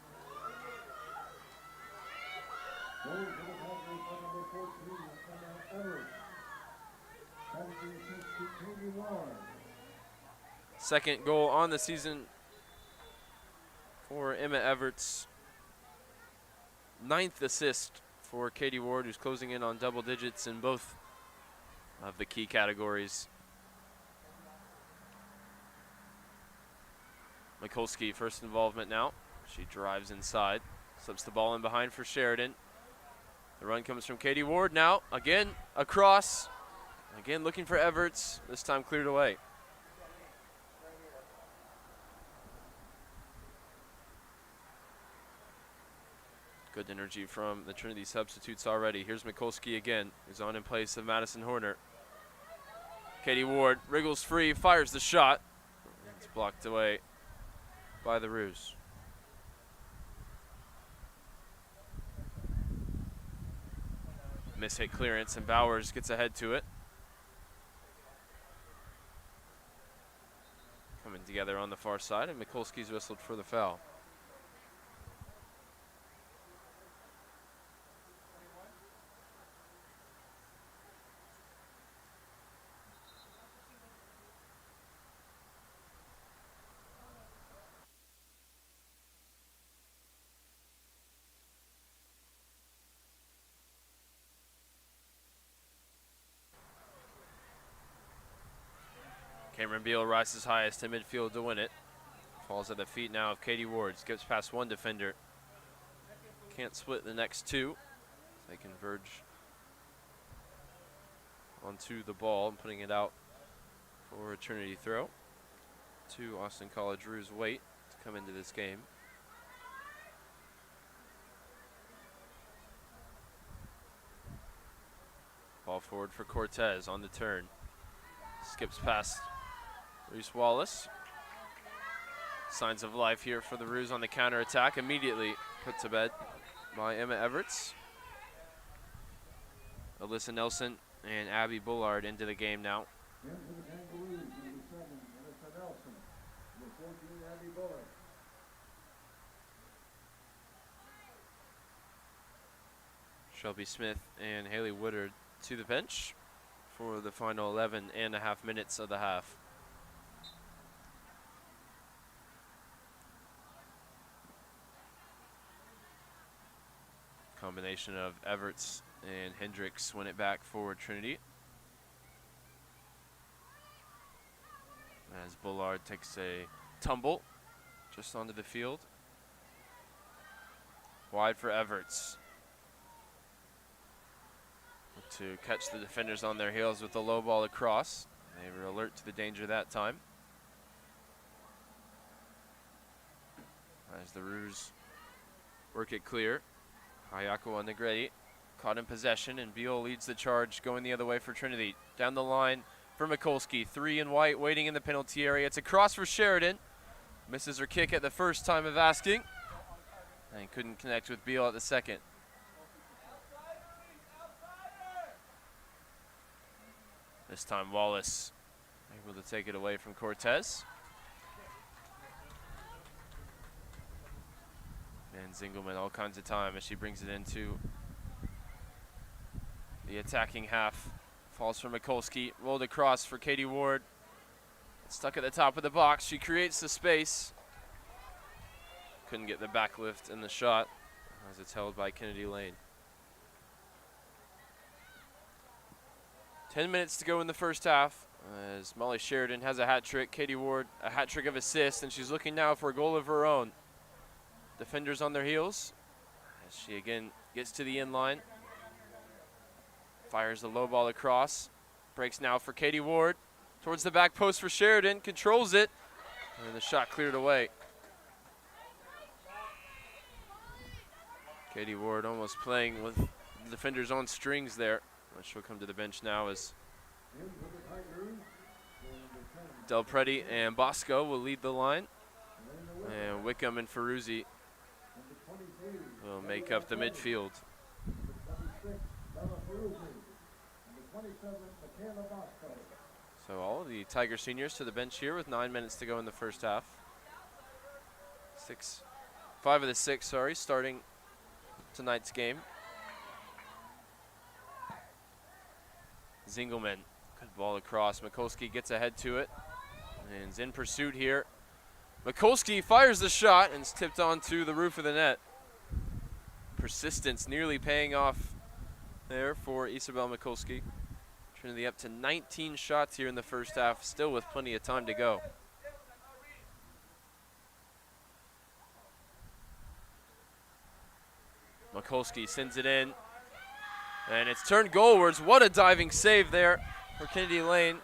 Second goal on the season for Emma Everts. 9th assist for Katie Ward, who's closing in on double digits in both of the key categories. Mikulski, first involvement now She drives inside, slips the ball in behind for Sheridan. The run comes from Katie Ward now. Again, across. Again, looking for Everts. This time cleared away. Good energy from the Trinity substitutes already. Here's Mikulski again, who's on in place of Madison Horner. Katie Ward wriggles free, fires the shot. It's blocked away by the Roos. Miss hit clearance, and Bowers gets ahead to it. Coming together on the far side, and Mikulski's whistled for the foul. Cameron Beale rises highest in midfield to win it. Falls at the feet now of Katie Ward. Skips past one defender. Can't split the next two. They converge onto the ball and putting it out for a Trinity throw. 2 Austin College Roos wait to come into this game. Ball forward for Cortez on the turn. Skips past Reese Wallace. Signs of life here for the Roos on the counter attack. Immediately put to bed by Emma Everts. Alyssa Nelson and Abby Bullard into the game now. Shelby Smith and Haley Woodard to the bench for the final 11.5 minutes of the half. Combination of Everts and Hendricks win it back for Trinity. As Bullard takes a tumble just onto the field. Wide for Everts. To catch the defenders on their heels with the low ball across. They were alert to the danger that time. As the Roos work it clear. Hayako on the Negretti caught in possession, and Beale leads the charge going the other way for Trinity. Down the line for Mikulski. 3 in white waiting in the penalty area. It's a cross for Sheridan. Misses her kick at the first time of asking. And couldn't connect with Beale at the second. This time Wallace able to take it away from Cortez. And Zingelman all kinds of time as she brings it into the attacking half. Falls for Mikulski, rolled across for Katie Ward. Stuck at the top of the box, she creates the space. Couldn't get the back lift in the shot as it's held by Kennedy Lane. 10 minutes to go in the first half as Molly Sheridan has a hat trick. Katie Ward a hat trick of assists, and she's looking now for a goal of her own. Defenders on their heels as she again gets to the end line. Fires the low ball across. Breaks now for Katie Ward. Towards the back post for Sheridan. Controls it. And the shot cleared away. Katie Ward almost playing with the defenders on strings there. She'll come to the bench now as Del Preti and Bosco will lead the line. And Wickham and Ferruzzi will make up the midfield. So all of the Tiger seniors to the bench here with 9 minutes to go in the first half. 5 of the 6, starting tonight's game. Zingelman, good ball across. Mikulski gets ahead to it and is in pursuit here. Mikulski fires the shot and is tipped onto the roof of the net. Persistence nearly paying off there for Isabel Mikulski. Trinity up to 19 shots here in the first half, still with plenty of time to go. Mikulski sends it in. And it's turned goalwards. What a diving save there for Kennedy Lane.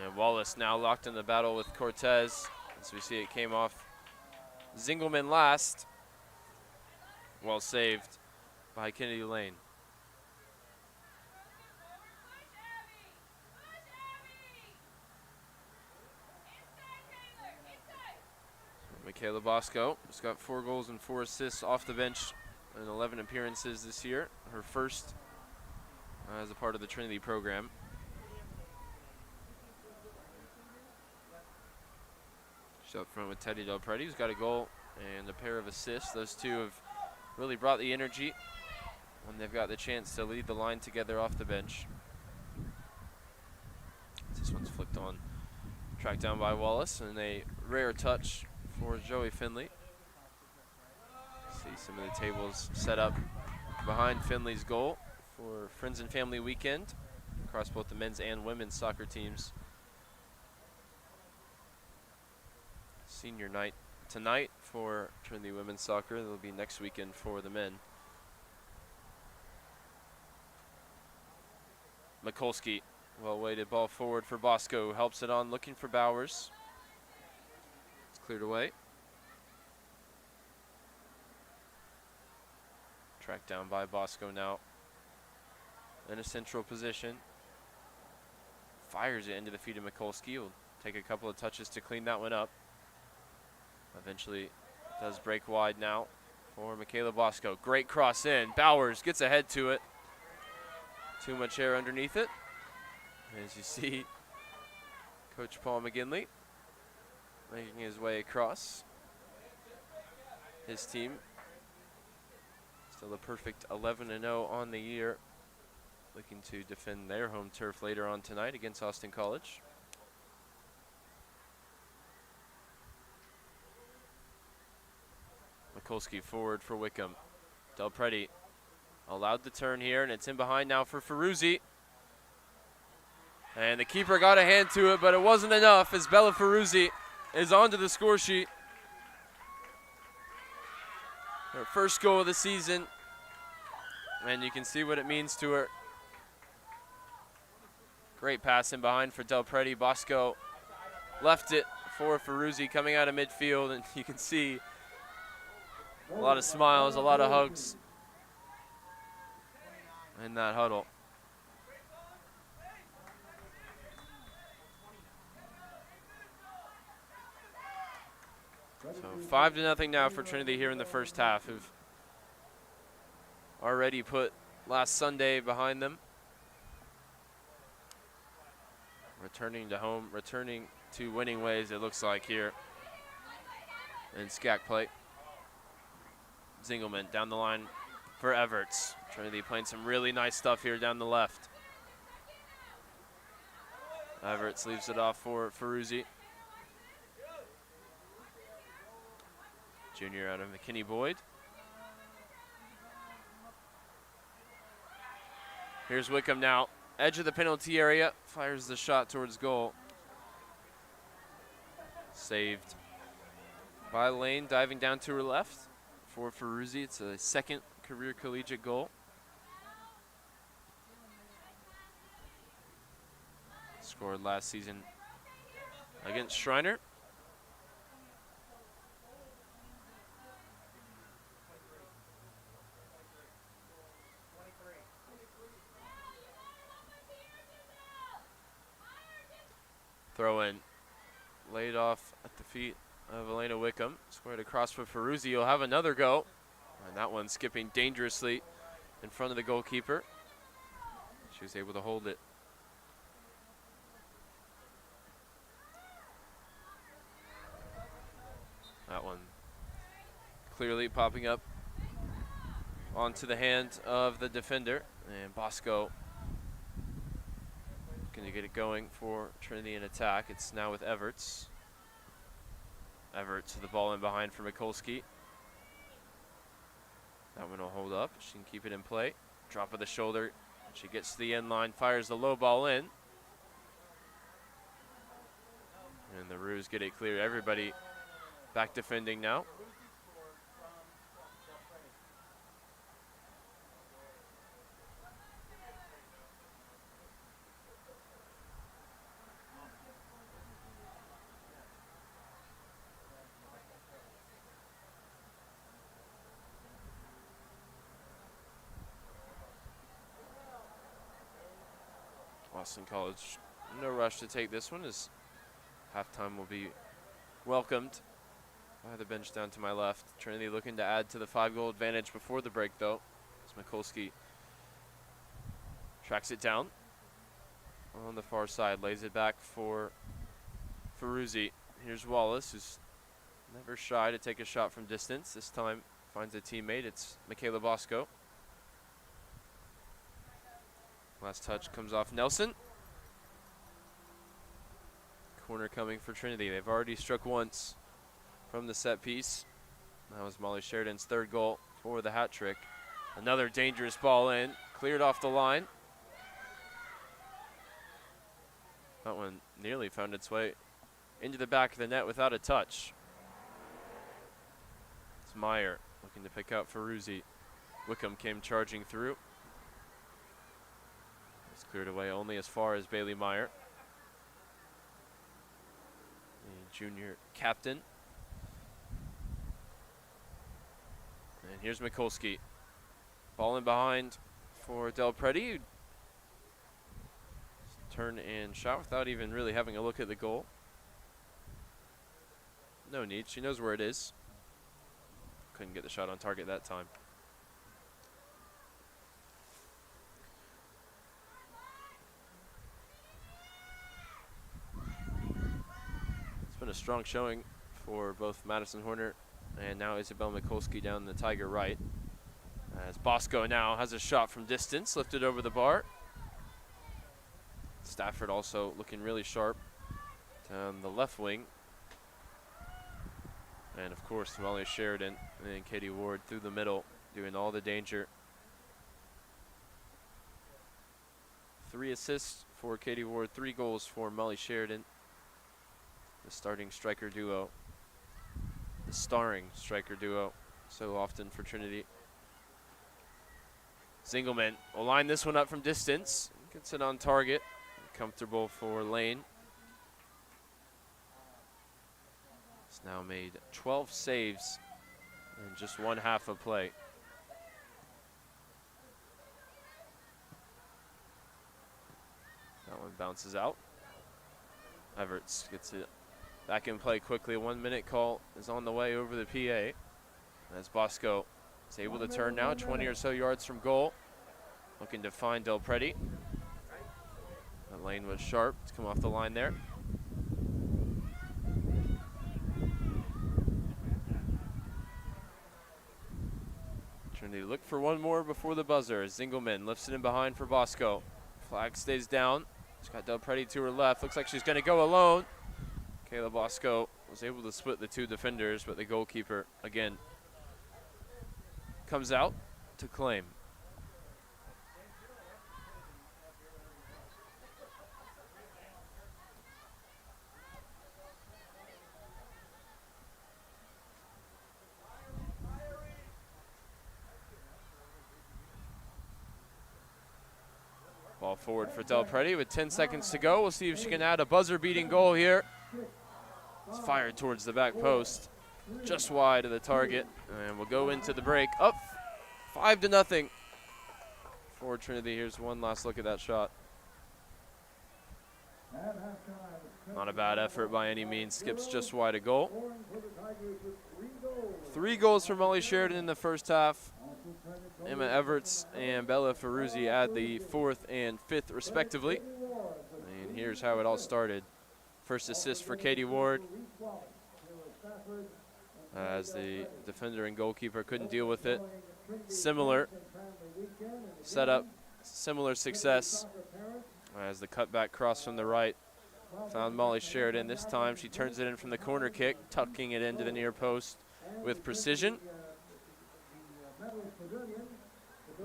And Wallace now locked in the battle with Cortez. As we see, it came off Zingelman last. Well saved by Kennedy Lane. Michaela Bosco has got 4 goals and 4 assists off the bench in 11 appearances this year. Her first as a part of the Trinity program. She's up front with Teddy Del Prete, who's got a goal and a pair of assists. Those two have really brought the energy when they've got the chance to lead the line together off the bench. This one's flicked on. Tracked down by Wallace, and a rare touch for Joey Finley. See some of the tables set up behind Finley's goal for Friends and Family Weekend across both the men's and women's soccer teams. Senior night tonight for Trinity women's soccer. It'll be next weekend for the men. Mikulski, well-weighted ball forward for Bosco. Helps it on, looking for Bowers. It's cleared away. Tracked down by Bosco now. In a central position. Fires it into the feet of Mikulski. Will take a couple of touches to clean that one up. Eventually does break wide now for Michaela Bosco. Great cross in. Bowers gets ahead to it. Too much air underneath it. As you see, Coach Paul McGinley making his way across. His team still a perfect 11-0 on the year. Looking to defend their home turf later on tonight against Austin College. Mikulski forward for Wickham. Del Prete allowed the turn here, and it's in behind now for Ferruzzi. And the keeper got a hand to it, but it wasn't enough as Bella Ferruzzi is onto the score sheet. Her first goal of the season, and you can see what it means to her. Great pass in behind for Del Prete. Bosco left it for Ferruzzi coming out of midfield, and you can see a lot of smiles, a lot of hugs in that huddle. So 5-0 now for Trinity here in the first half, who've already put last Sunday behind them. Returning to home, returning to winning ways, it looks like here in SCAC play. Zingelman down the line for Everts. Trinity playing some really nice stuff here down the left. Everts leaves it off for Ferruzzi. Junior out of McKinney Boyd. Here's Wickham now. Edge of the penalty area. Fires the shot towards goal. Saved by Lane, diving down to her left. For Ferruzzi, it's a second career collegiate goal. Scored last season against Schreiner. Throw in, laid off at the feet of Elena Wickham. Squared across for Ferruzzi. You'll have another go. And that one skipping dangerously in front of the goalkeeper. She was able to hold it. That one clearly popping up onto the hand of the defender. And Bosco going to get it going for Trinity in attack. It's now with Everts. Everts with the ball in behind for Mikulski. That one will hold up. She can keep it in play. Drop of the shoulder. She gets to the end line, fires the low ball in. And the Roos get it clear. Everybody back defending now. Austin College, no rush to take this one, as halftime will be welcomed by the bench down to my left. Trinity looking to add to the 5-goal advantage before the break, though, as Mikulski tracks it down on the far side, lays it back for Ferruzzi. Here's Wallace, who's never shy to take a shot from distance. This time finds a teammate. It's Michaela Bosco. Last touch comes off Nelson. Corner coming for Trinity. They've already struck once from the set piece. That was Molly Sheridan's 3rd goal for the hat trick. Another dangerous ball in, cleared off the line. That one nearly found its way into the back of the net without a touch. It's Meyer looking to pick out Ferruzzi. Wickham came charging through. It's cleared away only as far as Bailey Meyer, the junior captain. And here's Mikulski. Ball in behind for Del Preti. Turn and shot without even really having a look at the goal. No need, she knows where it is. Couldn't get the shot on target that time. Been a strong showing for both Madison Horner and now Isabel Mikulski down the Tiger right. As Bosco now has a shot from distance, lifted over the bar. Stafford also looking really sharp down the left wing. And of course, Molly Sheridan and Katie Ward through the middle, doing all the danger. 3 assists for Katie Ward, 3 goals for Molly Sheridan. The starting striker duo, the starring striker duo, so often for Trinity. Zingelman will line this one up from distance, gets it on target, comfortable for Lane. It's now made 12 saves in just 1/2 of play. That one bounces out. Everts gets it back in play quickly. 1 minute call is on the way over the PA. As Bosco is able to turn now, 20 or so yards from goal. Looking to find Del Preti. That lane was sharp to come off the line there. Trinity look for one more before the buzzer as Zingelman lifts it in behind for Bosco. Flag stays down. She's got Del Preti to her left. Looks like she's going to go alone. Kayla Bosco was able to split the 2 defenders, but the goalkeeper, again, comes out to claim. Ball forward for Del Preti with 10 seconds to go. We'll see if she can add a buzzer-beating goal here. It's fired towards the back post, just wide of the target, and we'll go into the break. Up 5-0 for Trinity. Here's one last look at that shot. Not a bad effort by any means. Skips just wide of goal. 3 goals for Molly Sheridan in the first half. Emma Everts and Bella Ferruzzi add the 4th and 5th respectively. And here's how it all started. First assist for Katie Ward, as the defender and goalkeeper couldn't deal with it. Similar setup, similar success, as the cutback cross from the right found Molly Sheridan. This time she turns it in from the corner kick, tucking it into the near post with precision.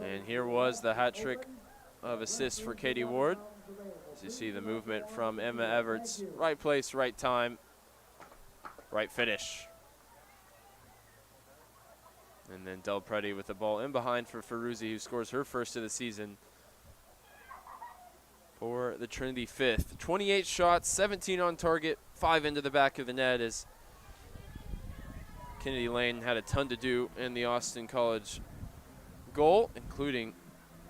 And here was the hat trick of assists for Katie Ward. As you see the movement from Emma Everts, right place, right time, right finish. And then Del Preti with the ball in behind for Ferruzzi, who scores her first of the season for the Trinity fifth. 28 shots, 17 on target, 5 into the back of the net, as Kennedy Lane had a ton to do in the Austin College goal, including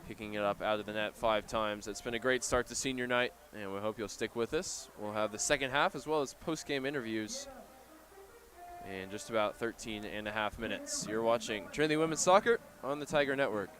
picking it up out of the net 5 times. It's been a great start to senior night, and we hope you'll stick with us. We'll have the second half as well as post-game interviews in just about 13 and a half minutes. You're watching Trinity Women's Soccer on the Tiger Network.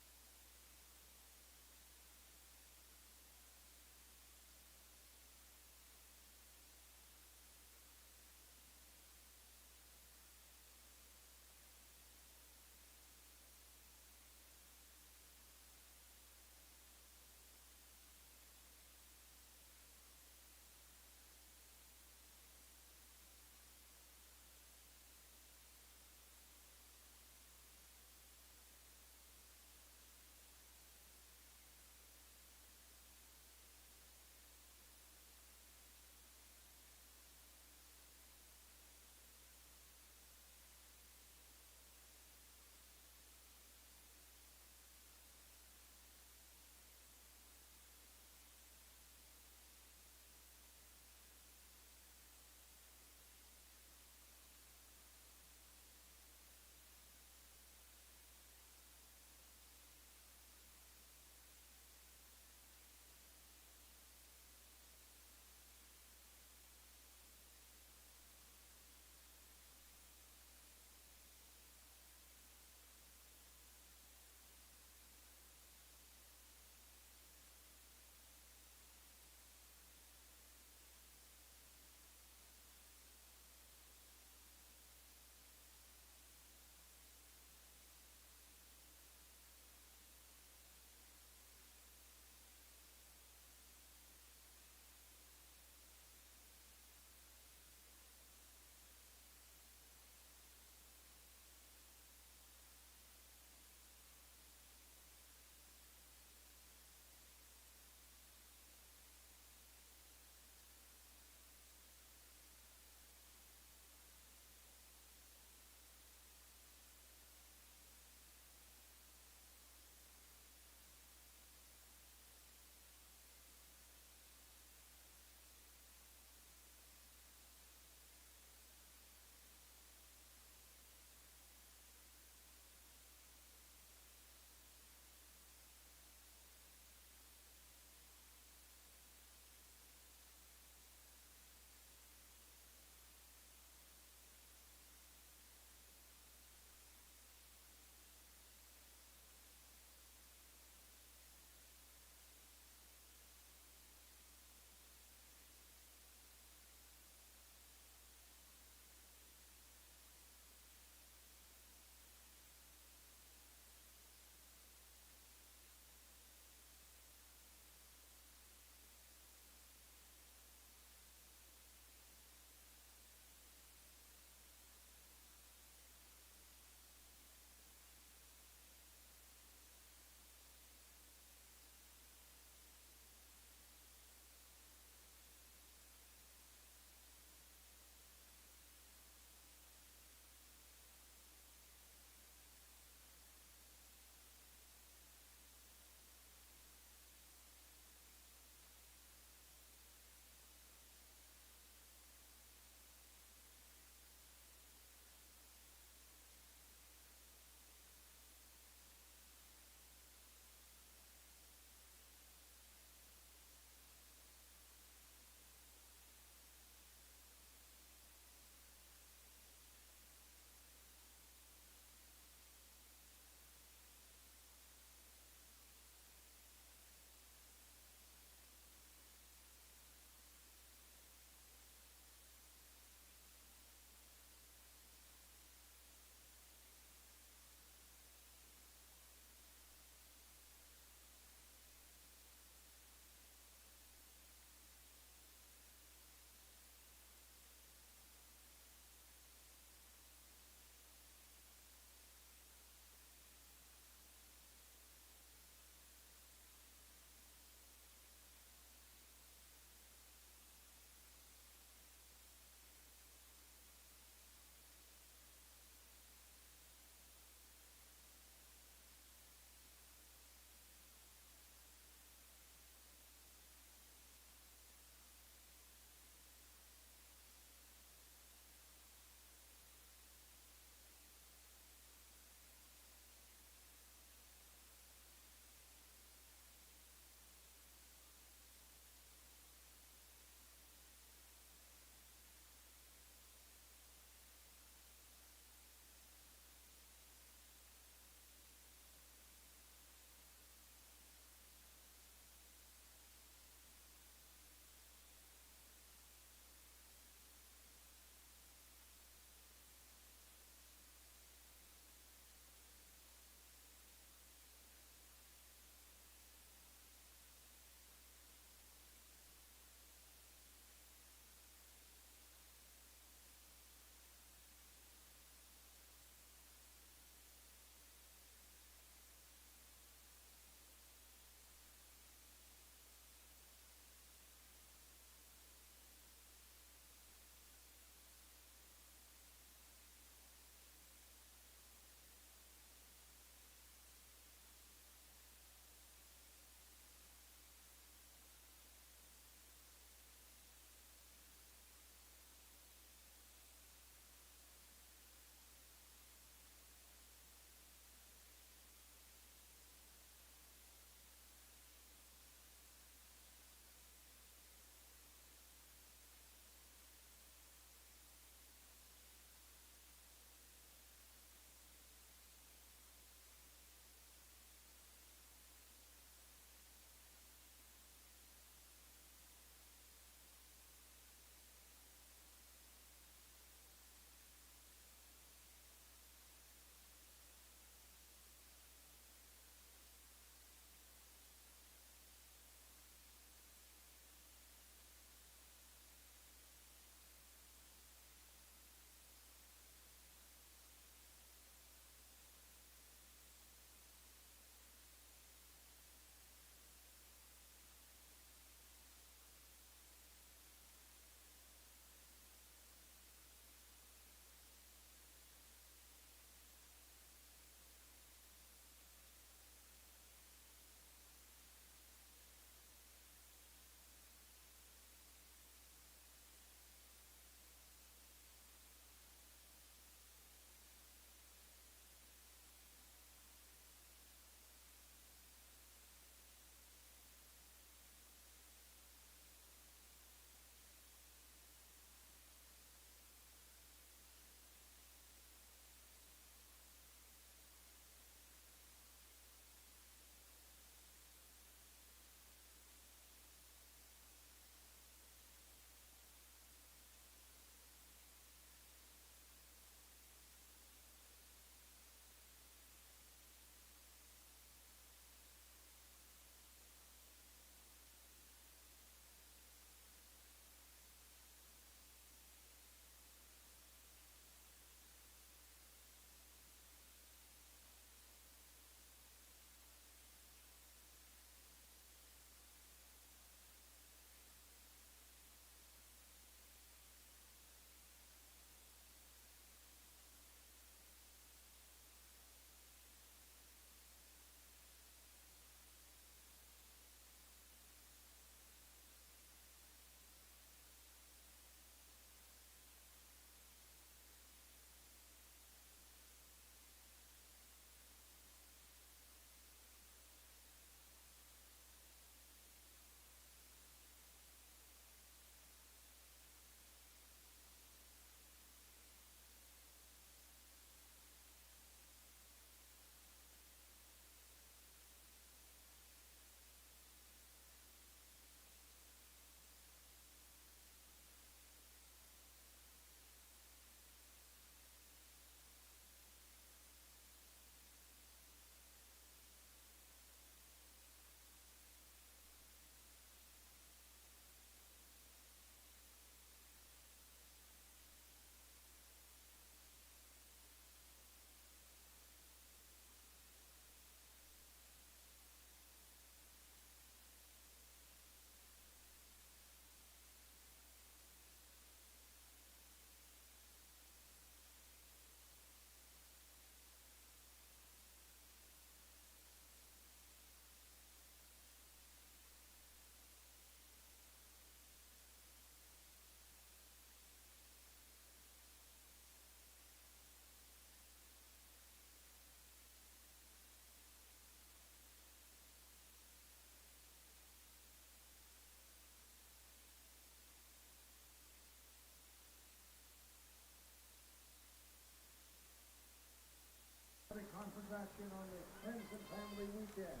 action on this Friends and Family weekend.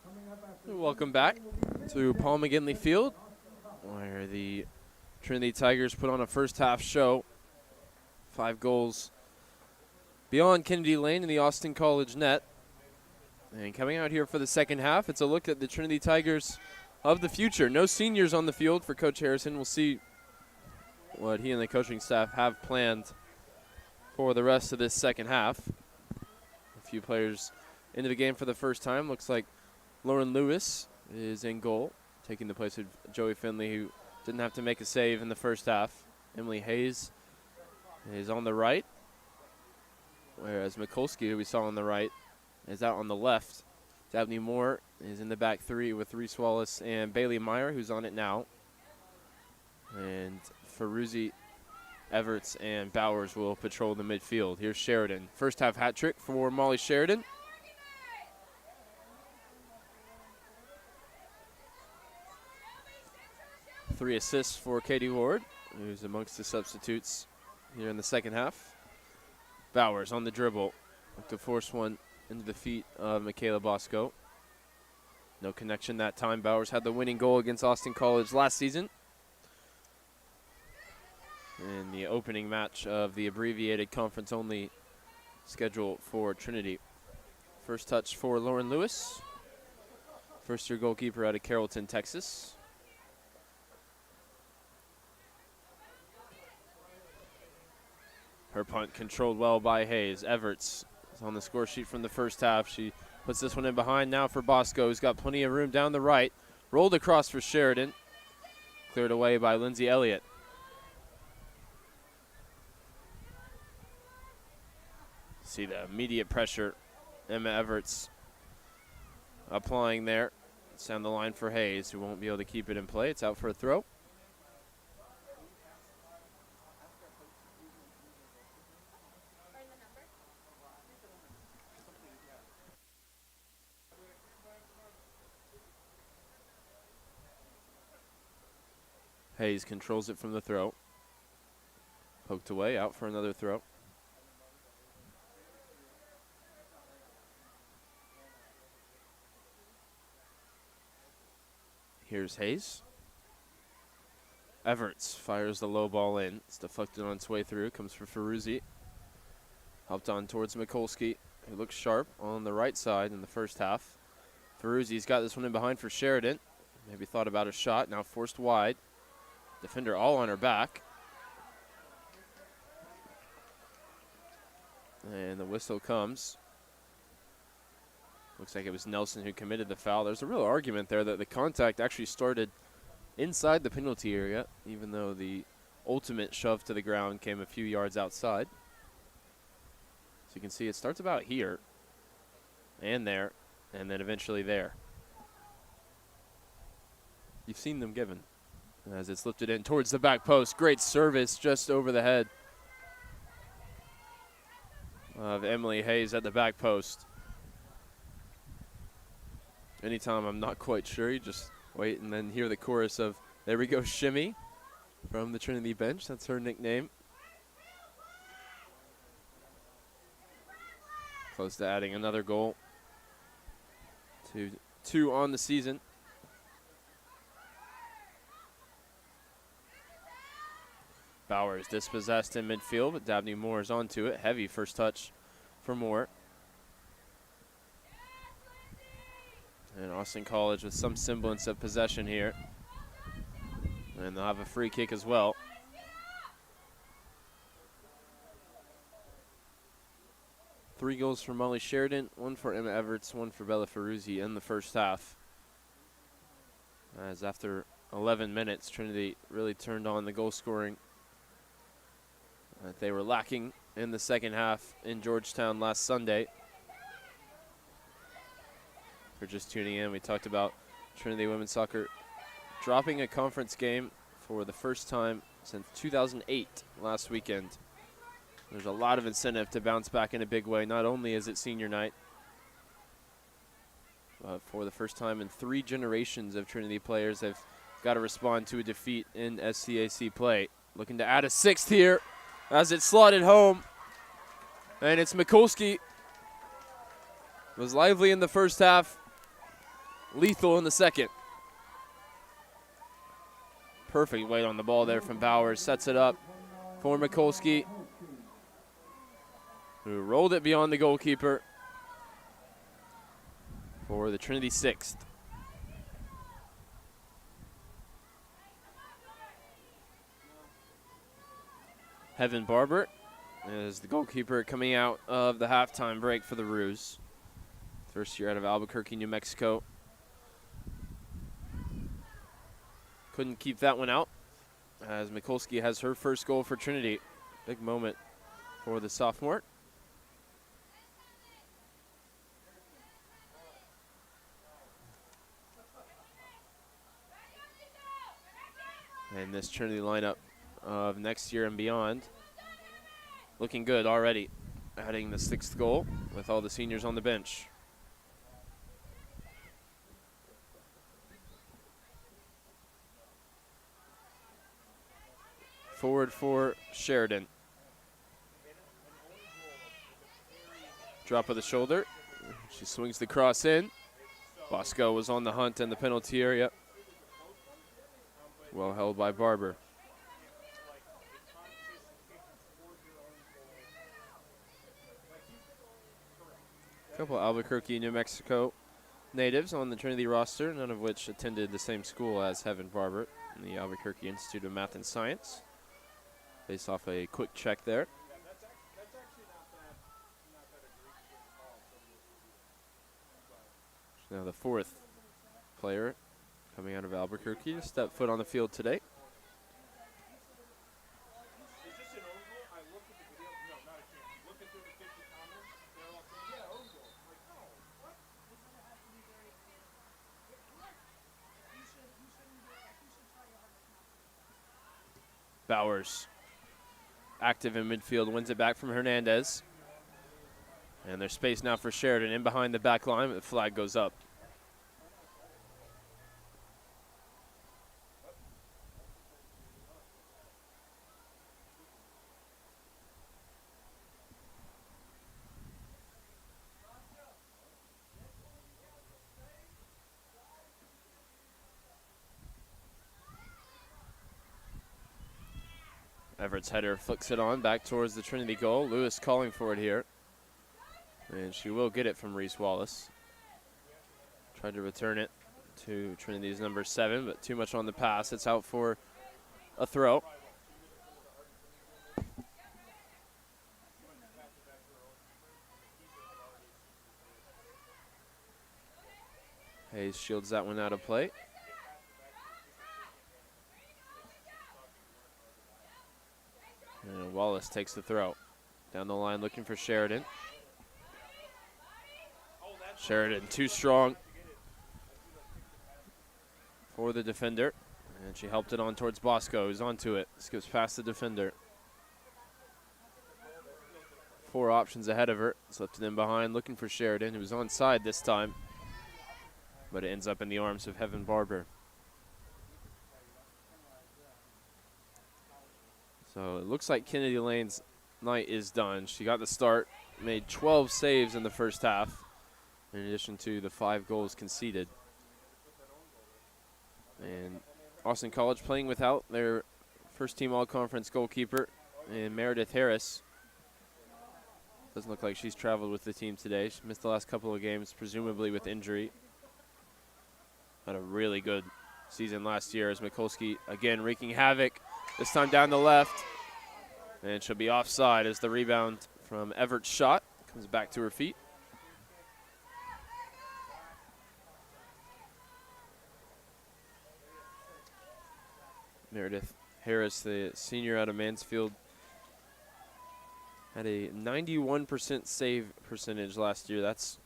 Coming up after Welcome back to Paul McGinley Field, where the Trinity Tigers put on a first half show. 5 goals beyond Kennedy Lane in the Austin College net. And coming out here for the second half, it's a look at the Trinity Tigers of the future. No seniors on the field for Coach Harrison. We'll see what he and the coaching staff have planned for the rest of this second half. A few players into the game for the first time. Looks like Lauren Lewis is in goal, taking the place of Joey Finley, who didn't have to make a save in the first half. Emily Hayes is on the right, whereas Mikulski, who we saw on the right, is out on the left. Dabney Moore is in the back three with Reese Wallace and Bailey Meyer, who's on it now. And Ferruzzi, Everts, and Bowers will patrol the midfield. Here's Sheridan. First half hat trick for Molly Sheridan. Three assists for Katie Ward, who's amongst the substitutes here in the second half. Bowers on the dribble. Look to force one into the feet of Michaela Bosco. No connection that time. Bowers had the winning goal against Austin College last season in the opening match of the abbreviated conference-only schedule for Trinity. First touch for Lauren Lewis, first-year goalkeeper out of Carrollton, Texas. Her punt controlled well by Hayes. Everts is on the score sheet from the first half. She puts this one in behind now for Bosco, who's got plenty of room down the right. Rolled across for Sheridan. Cleared away by Lindsay Elliott. See the immediate pressure Emma Everts applying there. It's down the line for Hayes, who won't be able to keep it in play. It's out for a throw. Hayes controls it from the throw. Poked away, out for another throw. Here's Hayes. Everts fires the low ball in. It's deflected on its way through. Comes for Ferruzzi. Helped on towards Mikulski, who looks sharp on the right side in the first half. Ferruzzi's got this one in behind for Sheridan. Maybe thought about a shot. Now forced wide. Defender all on her back. And the whistle comes. Looks like it was Nelson who committed the foul. There's a real argument there that the contact actually started inside the penalty area, even though the ultimate shove to the ground came a few yards outside. So you can see it starts about here and there, and then eventually there. You've seen them given. As it's lifted in towards the back post. Great service just over the head of Emily Hayes at the back post. Anytime I'm not quite sure, you just wait and then hear the chorus of "There we go, Shimmy" from the Trinity bench. That's her nickname. Close to adding another goal to 2 on the season. Bowers dispossessed in midfield, but Dabney Moore is onto it. Heavy first touch for Moore. And Austin College with some semblance of possession here. And they'll have a free kick as well. Three goals for Molly Sheridan, 1 for Emma Everts, 1 for Bella Ferruzzi in the first half. As after 11 minutes, Trinity really turned on the goal scoring that they were lacking in the second half in Georgetown last Sunday. For just tuning in, we talked about Trinity women's soccer dropping a conference game for the first time since 2008 last weekend. There's a lot of incentive to bounce back in a big way. Not only is it senior night, but for the first time in 3 generations of Trinity players, they've got to respond to a defeat in SCAC play. Looking to add a 6th here as it's slotted home. And it's Mikulski Was lively in the first half, lethal in the second. Perfect weight on the ball there from Bowers. Sets it up for Mikulski, who rolled it beyond the goalkeeper for the Trinity 6th. Heaven Barber is the goalkeeper coming out of the halftime break for the Roos. First year out of Albuquerque, New Mexico. Couldn't keep that one out as Mikulski has her first goal for Trinity. Big moment for the sophomore. And this Trinity lineup of next year and beyond looking good already, adding the 6th goal with all the seniors on the bench. Forward for Sheridan. Drop of the shoulder. She swings the cross in. Bosco was on the hunt in the penalty area. Well held by Barber. A couple Albuquerque, New Mexico natives on the Trinity roster, none of which attended the same school as Heaven Barber in the Albuquerque Institute of Math and Science. Based off a quick check there. Now the 4th player coming out of Albuquerque to step foot on the field today. Bowers, active in midfield, wins it back from Hernandez. And there's space now for Sheridan in behind the back line, but the flag goes up. Everett's header flicks it on back towards the Trinity goal. Lewis calling for it here. And she will get it from Reese Wallace. Tried to return it to Trinity's number 7, but too much on the pass. It's out for a throw. Hayes shields that one out of play. And Wallace takes the throw. Down the line looking for Sheridan. Sheridan too strong for the defender. And she helped it on towards Bosco, who's onto it. Skips past the defender. 4 options ahead of her. Slipped it in behind looking for Sheridan, who was onside this time. But it ends up in the arms of Heaven Barber. So it looks like Kennedy Lane's night is done. She got the start, made 12 saves in the first half, in addition to the 5 goals conceded. And Austin College playing without their first-team all-conference goalkeeper, and Meredith Harris. Doesn't look like she's traveled with the team today. She missed the last couple of games, presumably with injury. Had a really good season last year as Mikulski again wreaking havoc. This time down the left, and she'll be offside as the rebound from Everett's shot comes back to her feet. Meredith Harris, the senior out of Mansfield, had a 91% save percentage last year. That's,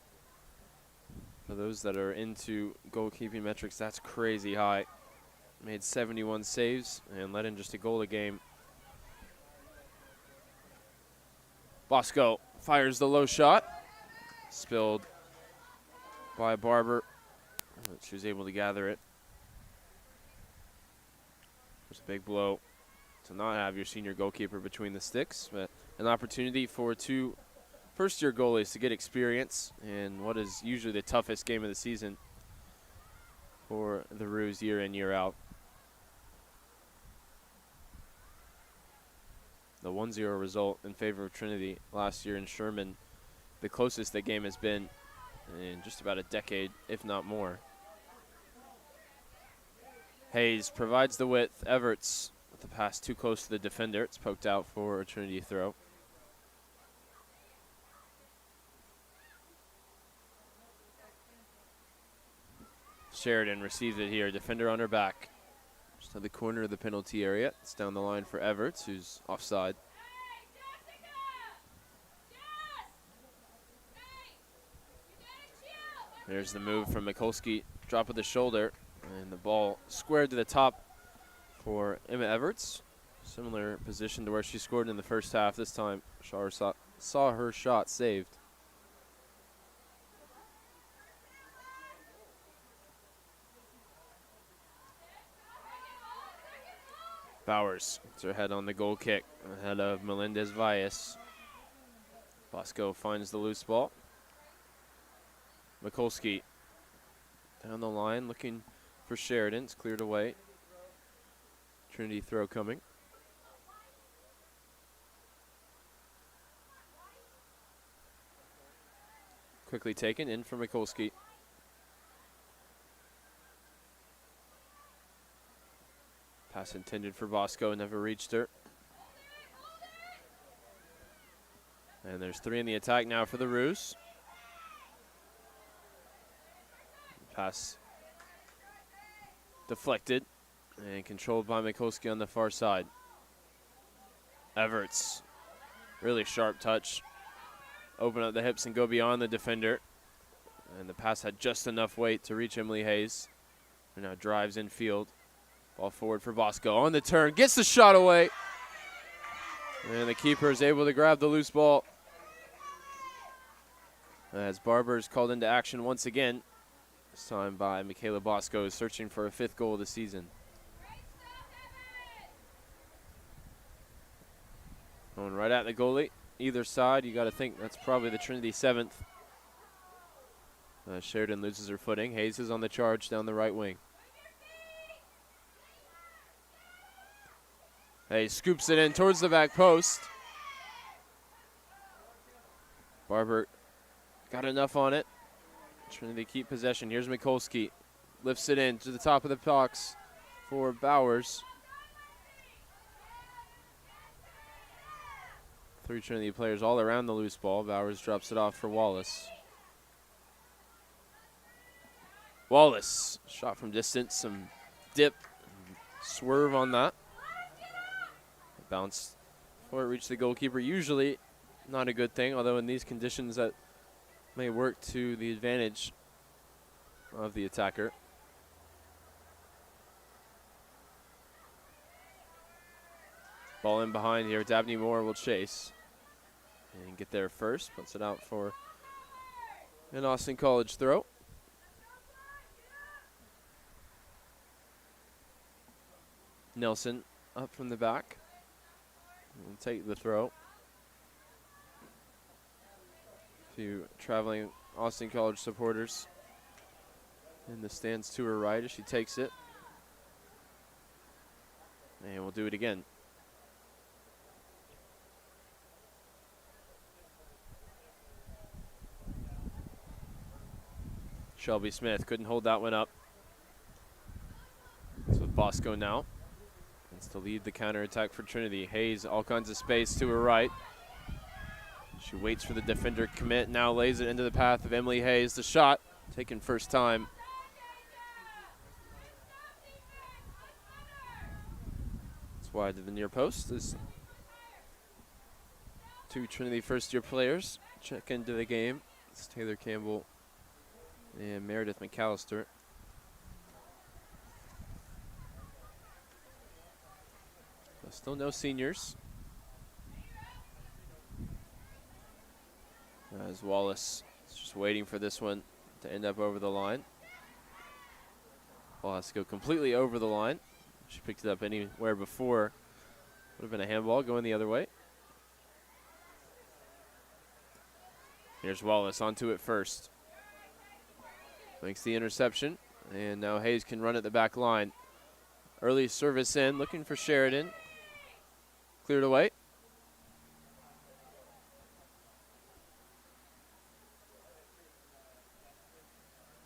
for those that are into goalkeeping metrics, that's crazy high. Made 71 saves and let in just a goal a game. Bosco fires the low shot. Spilled by Barber. But she was able to gather it. There's a big blow to not have your senior goalkeeper between the sticks, but an opportunity for 2 first-year goalies to get experience in what is usually the toughest game of the season for the Roos year in, year out. The 1-0 result in favor of Trinity last year in Sherman, the closest the game has been in just about a decade, if not more. Hayes provides the width. Everts with the pass too close to the defender. It's poked out for a Trinity throw. Sheridan receives it here. Defender on her back. Just to the corner of the penalty area. It's down the line for Everts, who's offside. There's the move from Mikulski. Drop of the shoulder. And the ball squared to the top for Emma Everts. Similar position to where she scored in the first half. This time, saw her shot saved. Bowers gets her head on the goal kick ahead of Melendez-Valles. Bosco finds the loose ball. Mikulski down the line looking for Sheridan. It's cleared away. Trinity throw coming. Quickly taken in for Mikulski. Pass intended for Bosco, never reached her. And there's 3 in the attack now for the Roos. Pass deflected and controlled by Mikulski on the far side. Everts, really sharp touch. Open up the hips and go beyond the defender. And the pass had just enough weight to reach Emily Hayes, who now drives infield. Ball forward for Bosco on the turn, gets the shot away. And the keeper is able to grab the loose ball. As Barber is called into action once again. This time by Michaela Bosco, searching for a 5th goal of the season. Going right at the goalie. Either side, you got to think that's probably the Trinity 7th. Sheridan loses her footing. Hayes is on the charge down the right wing. Hayes scoops it in towards the back post. Barber got enough on it. Trinity keep possession. Here's Mikulski. Lifts it in to the top of the box for Bowers. 3 Trinity players all around the loose ball. Bowers drops it off for Wallace. Wallace, shot from distance, some dip, swerve on that. Bounce before it reached the goalkeeper. Usually not a good thing, although in these conditions that may work to the advantage of the attacker. Ball in behind here. Dabney Moore will chase and get there first. Puts it out for an Austin College throw. Nelson up from the back. We'll take the throw. A few traveling Austin College supporters in the stands to her right as she takes it. And we'll do it again. Shelby Smith couldn't hold that one up. It's with Bosco now. Wants to lead the counterattack for Trinity. Hayes, all kinds of space to her right. She waits for the defender to commit, now lays it into the path of Emily Hayes. The shot, taken first time. It's wide to the near post as 2 Trinity first-year players check into the game. It's Taylor Campbell and Meredith McAllister. Still no seniors. As Wallace is just waiting for this one to end up over the line. Ball has to go completely over the line. She picked it up anywhere before. Would have been a handball going the other way. Here's Wallace onto it first. Makes the interception, and now Hayes can run at the back line. Early service in, looking for Sheridan. Cleared away.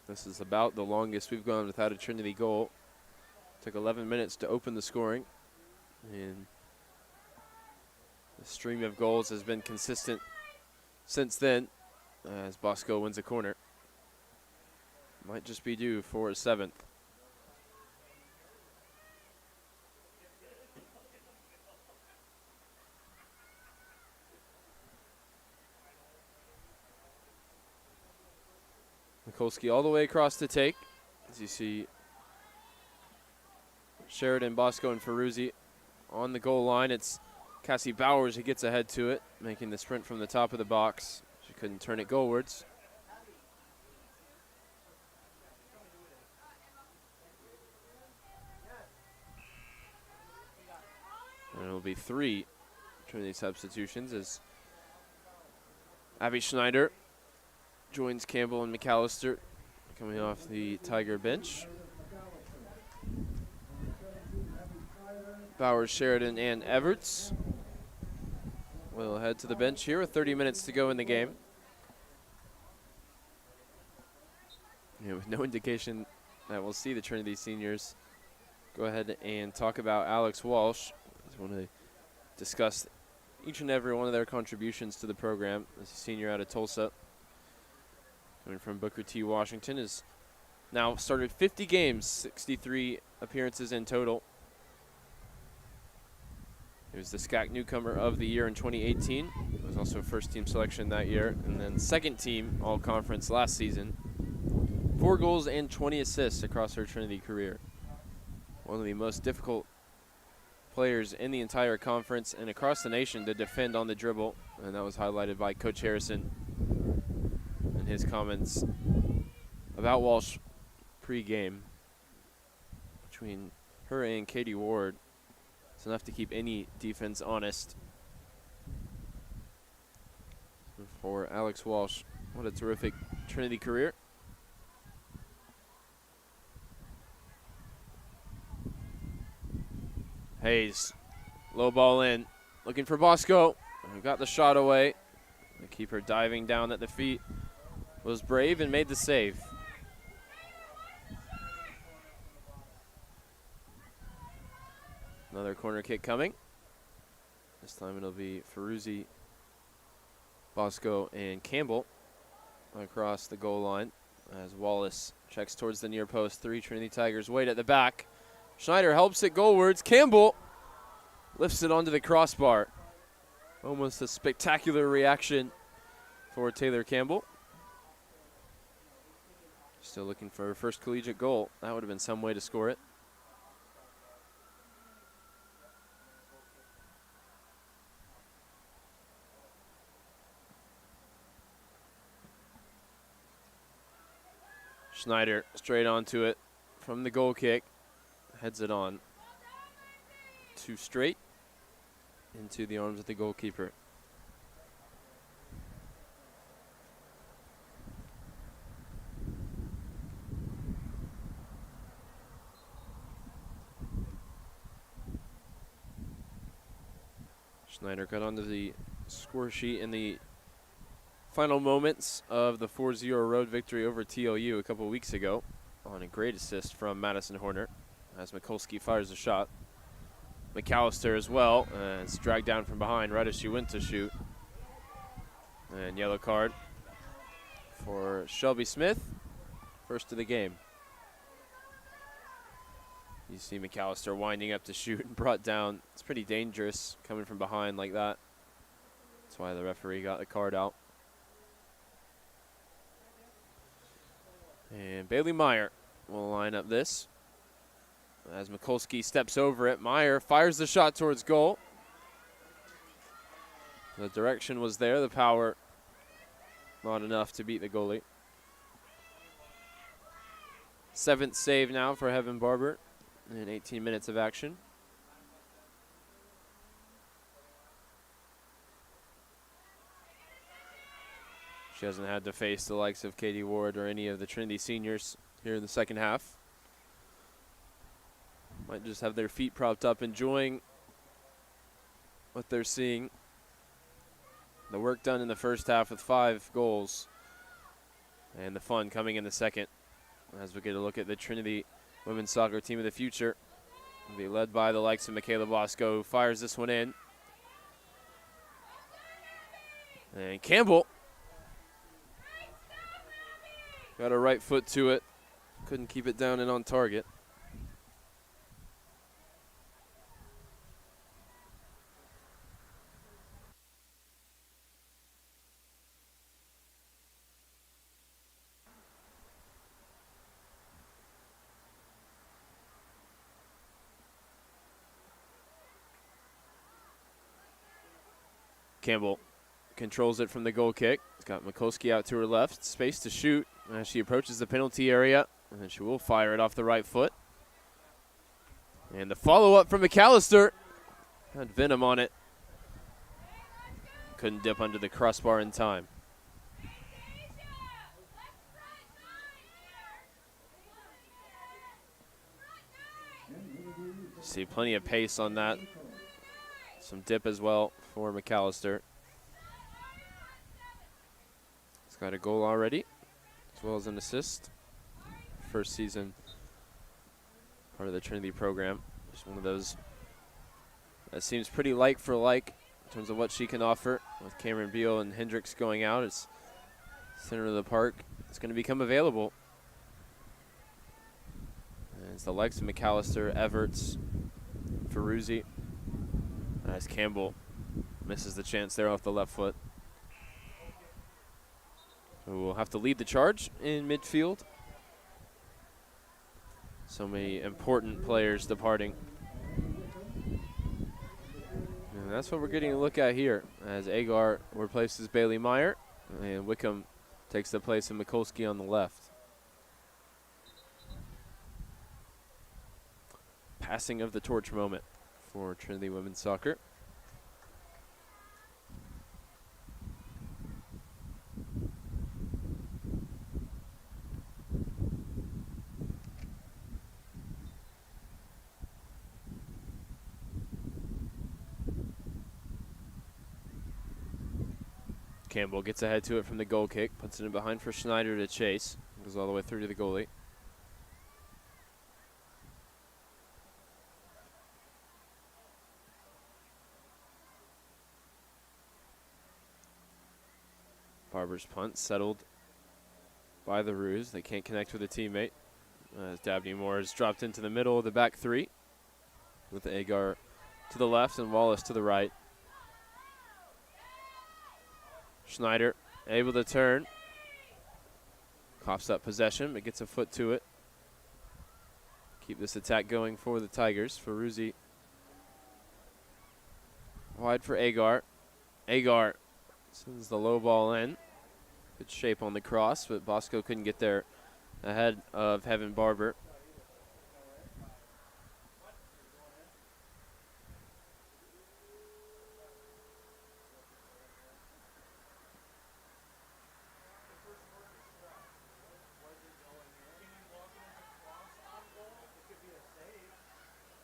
This is about the longest we've gone without a Trinity goal. Took 11 minutes to open the scoring, and the stream of goals has been consistent since then as Bosco wins a corner. Might just be due for a 7th. Mikulski all the way across to take. As you see Sheridan, Bosco, and Ferruzzi on the goal line. It's Cassie Bowers who gets ahead to it, making the sprint from the top of the box. She couldn't turn it goalwards. And it will be 3 Trinity substitutions as Abby Schneider joins Campbell and McAllister coming off the Tiger bench. Bowers, Sheridan, and Everts will head to the bench here with 30 minutes to go in the game. With no indication that we'll see the Trinity seniors go ahead and talk about Alex Walsh. I just want to discuss each and every one of their contributions to the program. As a senior out of Tulsa, coming from Booker T. Washington, has now started 50 games, 63 appearances in total. He was the SCAC Newcomer of the Year in 2018. He was also first team selection that year, and then second team All-Conference last season. 4 goals and 20 assists across her Trinity career. One of the most difficult players in the entire conference and across the nation to defend on the dribble, and that was highlighted by Coach Harrison and his comments about Walsh pre-game. Between her and Katie Ward, it's enough to keep any defense honest. For Alex Walsh, what a terrific Trinity career. Hayes, low ball in, looking for Bosco. Got the shot away. The keeper diving down at the feet was brave and made the save. Another corner kick coming. This time it'll be Ferruzzi, Bosco, and Campbell across the goal line as Wallace checks towards the near post. 3 Trinity Tigers wait at the back. Schneider helps it goalwards. Campbell lifts it onto the crossbar. Almost a spectacular reaction for Taylor Campbell. Still looking for her first collegiate goal. That would have been some way to score it. Schneider straight onto it from the goal kick. Heads it on. 2 straight into the arms of the goalkeeper. Schneider got onto the score sheet in the final moments of the 4-0 road victory over TLU a couple of weeks ago on a great assist from Madison Horner as Mikulski fires a shot. McAllister as well, it's dragged down from behind right as she went to shoot. And yellow card for Shelby Smith, first of the game. You see McAllister winding up to shoot and brought down. It's pretty dangerous coming from behind like that. That's why the referee got the card out. And Bailey Meyer will line up this. As Mikulski steps over it, Meyer fires the shot towards goal. The direction was there, the power not enough to beat the goalie. 7th save now for Heaven Barber in 18 minutes of action. She hasn't had to face the likes of Katie Ward or any of the Trinity seniors here in the second half. Might just have their feet propped up, enjoying what they're seeing. The work done in the first half with 5 goals, and the fun coming in the second as we get a look at the Trinity women's soccer team of the future. Will be led by the likes of Michaela Bosco, who fires this one in. And Campbell got a right foot to it. Couldn't keep it down and on target. Campbell controls it from the goal kick. It's got Mikulski out to her left. Space to shoot as she approaches the penalty area. And then she will fire it off the right foot. And the follow-up from McAllister. Had venom on it. Couldn't dip under the crossbar in time. See plenty of pace on that. Some dip as well for McAllister. He's got a goal already, as well as an assist. First season part of the Trinity program. Just one of those that seems pretty like for like in terms of what she can offer. With Cameron Beale and Hendricks going out, it's center of the park. It's going to become available. And it's the likes of McAllister, Everts, Ferruzzi. As Campbell misses the chance there off the left foot. So we'll have to lead the charge in midfield. So many important players departing. And that's what we're getting a look at here as Agar replaces Bailey Meyer and Wickham takes the place of Mikulski on the left. Passing of the torch moment for Trinity women's soccer. Campbell gets ahead to it from the goal kick, puts it in behind for Schneider to chase. Goes all the way through to the goalie. Barber's punt settled by the Roos. They can't connect with a teammate. As Dabney Moore is dropped into the middle of the back three with Agar to the left and Wallace to the right. Schneider able to turn. Coughs up possession, but gets a foot to it. Keep this attack going for the Tigers. Ferruzzi wide for Agar. Agar sends the low ball in. Good shape on the cross, but Bosco couldn't get there ahead of Heaven Barber.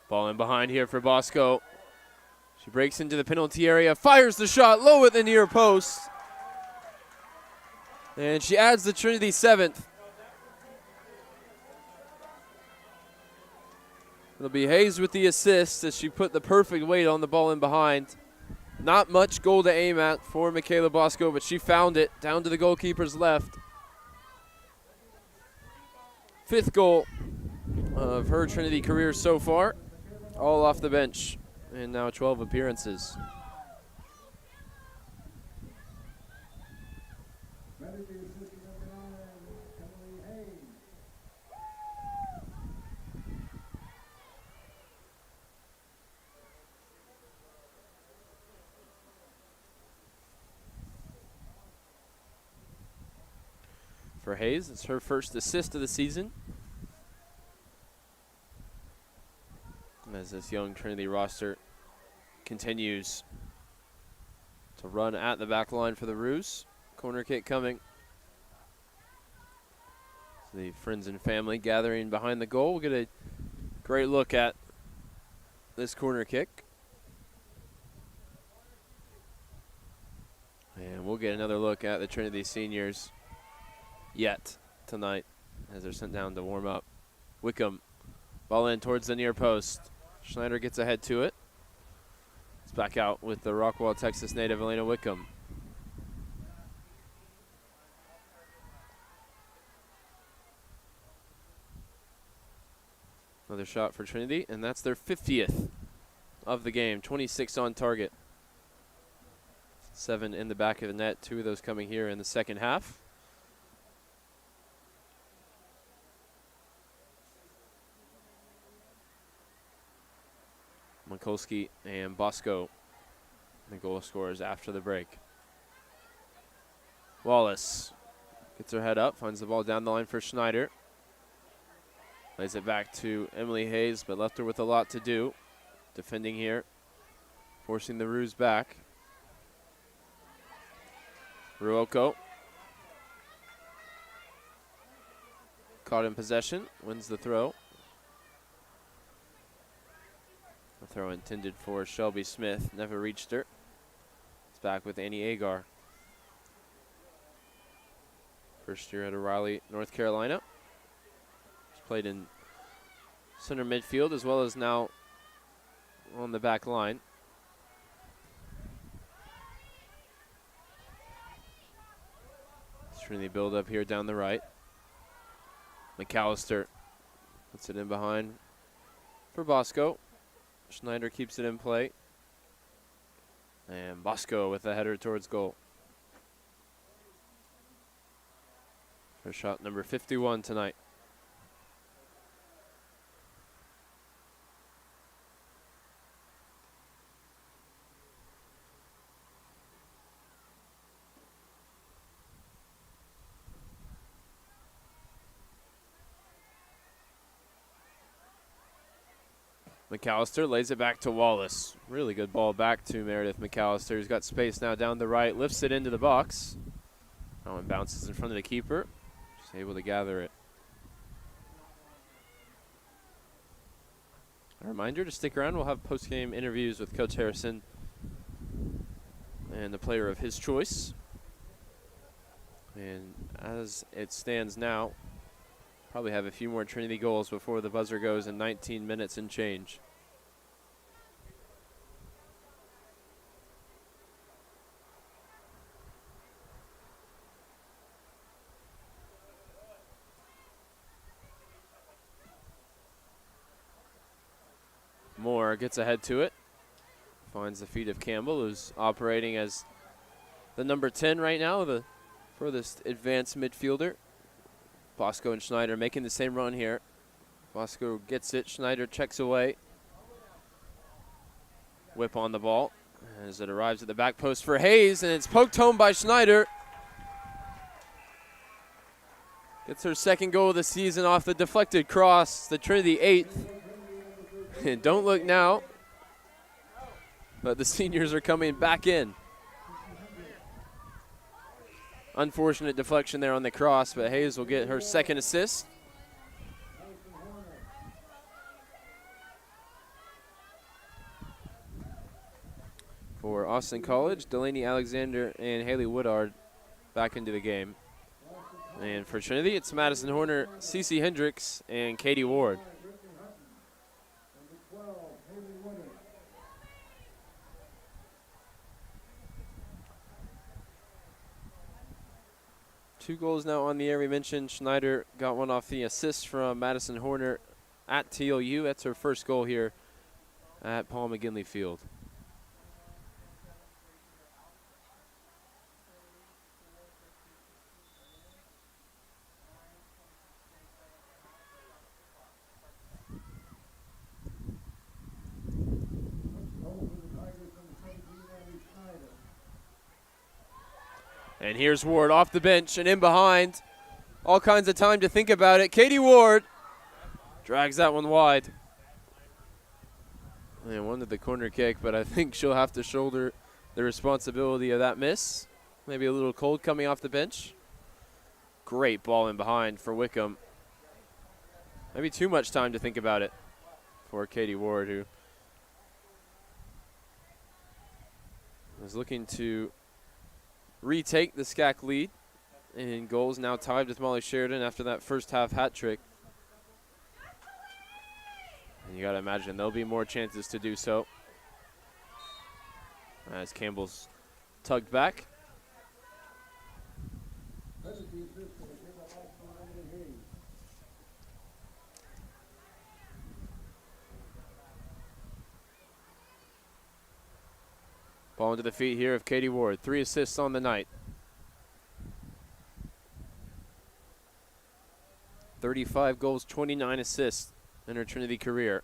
Ball in behind here for Bosco. She breaks into the penalty area, fires the shot low at the near post. And she adds the Trinity 7th. It'll be Hayes with the assist as she put the perfect weight on the ball in behind. Not much goal to aim at for Michaela Bosco, but she found it down to the goalkeeper's left. 5th goal of her Trinity career so far, all off the bench, and now 12 appearances. For Hayes, it's her first assist of the season. As this young Trinity roster continues to run at the back line for the Roos. Corner kick coming. So the friends and family gathering behind the goal. We'll get a great look at this corner kick. And we'll get another look at the Trinity seniors yet tonight as they're sent down to warm up. Wickham, ball in towards the near post. Schneider gets ahead to it. It's back out with the Rockwall, Texas native Elena Wickham. Another shot for Trinity, and that's their 50th of the game. 26 on target. 7 in the back of the net. 2 of those coming here in the second half. Mikulski and Bosco, the goal scorers after the break. Wallace gets her head up, finds the ball down the line for Schneider. Lays it back to Emily Hayes, but left her with a lot to do. Defending here, forcing the Roos back. Ruoko. Caught in possession, wins the throw. The throw intended for Shelby Smith, never reached her. It's back with Annie Agar. First year at O'Reilly, North Carolina. She's played in center midfield as well as now on the back line. Trinity build up here down the right. McAllister puts it in behind for Bosco. Schneider keeps it in play. And Bosco with a header towards goal. For shot number 51 tonight. McAllister lays it back to Wallace. Really good ball back to Meredith McAllister. He's got space now down the right. Lifts it into the box. That one bounces in front of the keeper. She's able to gather it. A reminder to stick around. We'll have post-game interviews with Coach Harrison and the player of his choice. And as it stands now, probably have a few more Trinity goals before the buzzer goes in 19 minutes and change. Moore gets ahead to it. Finds the feet of Campbell, who's operating as the number 10 right now, the furthest advanced midfielder. Bosco and Schneider making the same run here. Bosco gets it. Schneider checks away. Whip on the ball as it arrives at the back post for Hayes, and it's poked home by Schneider. Gets her second goal of the season off the deflected cross. The Trinity 8th. And don't look now, but the seniors are coming back in. Unfortunate deflection there on the cross, but Hayes will get her second assist. For Austin College, Delaney Alexander and Haley Woodard back into the game. And for Trinity, it's Madison Horner, Cece Hendricks, and Katie Ward. Two goals now on the air. We mentioned Schneider got one off the assist from Madison Horner at TLU. That's her first goal here at Paul McGinley Field. And here's Ward off the bench and in behind. All kinds of time to think about it. Katie Ward drags that one wide. And wanted the corner kick, but I think she'll have to shoulder the responsibility of that miss. maybe a little cold coming off the bench. Great ball in behind for Wickham. Maybe too much time to think about it for Katie Ward, who was looking to retake the SCAC lead. And goals now tied with Molly Sheridan after that first half hat trick. And you got to imagine there'll be more chances to do so. As Campbell's tugged back. Ball into the feet here of Katie Ward. 3 assists on the night. 35 goals, 29 assists in her Trinity career.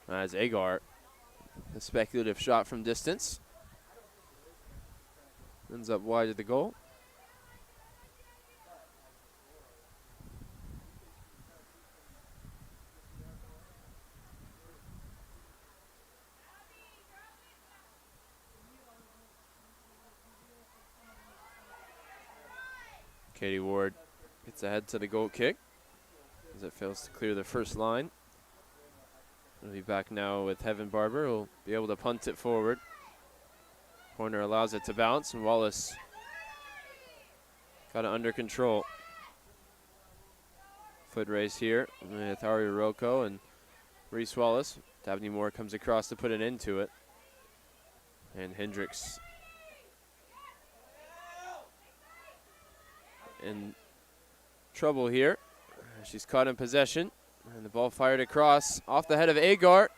As Agar, a speculative shot from distance. Ends up wide of the goal. Katie Ward gets ahead to the goal kick as it fails to clear the first line. We'll be back now with Heaven Barber, who'll be able to punt it forward. Horner allows it to bounce, and Wallace got it under control. Foot race here with Ari Rocco and Reese Wallace. Dabney Moore comes across to put an end to it. And Hendricks in trouble here. She's caught in possession, and the ball fired across off the head of Agar.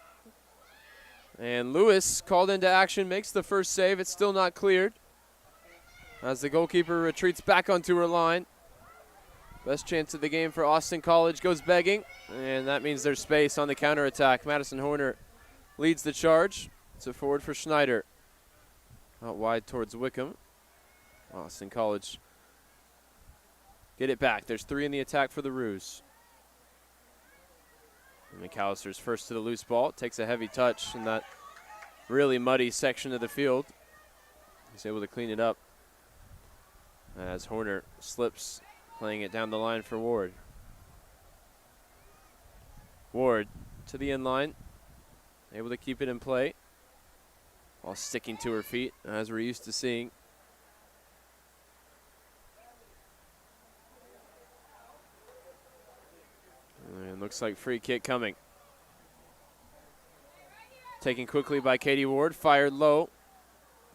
And Lewis called into action, makes the first save. It's still not cleared as the goalkeeper retreats back onto her line. Best chance of the game for Austin College goes begging, and that means there's space on the counterattack. Madison Horner leads the charge. It's a forward for Schneider. Out wide towards Wickham. Austin College get it back. There's 3 in the attack for the Roos. And McAllister's first to the loose ball. Takes a heavy touch in that really muddy section of the field. He's able to clean it up as Horner slips, playing it down the line for Ward. Ward to the end line, able to keep it in play while sticking to her feet, as we're used to seeing. And looks like free kick coming. Taken quickly by Katie Ward, fired low,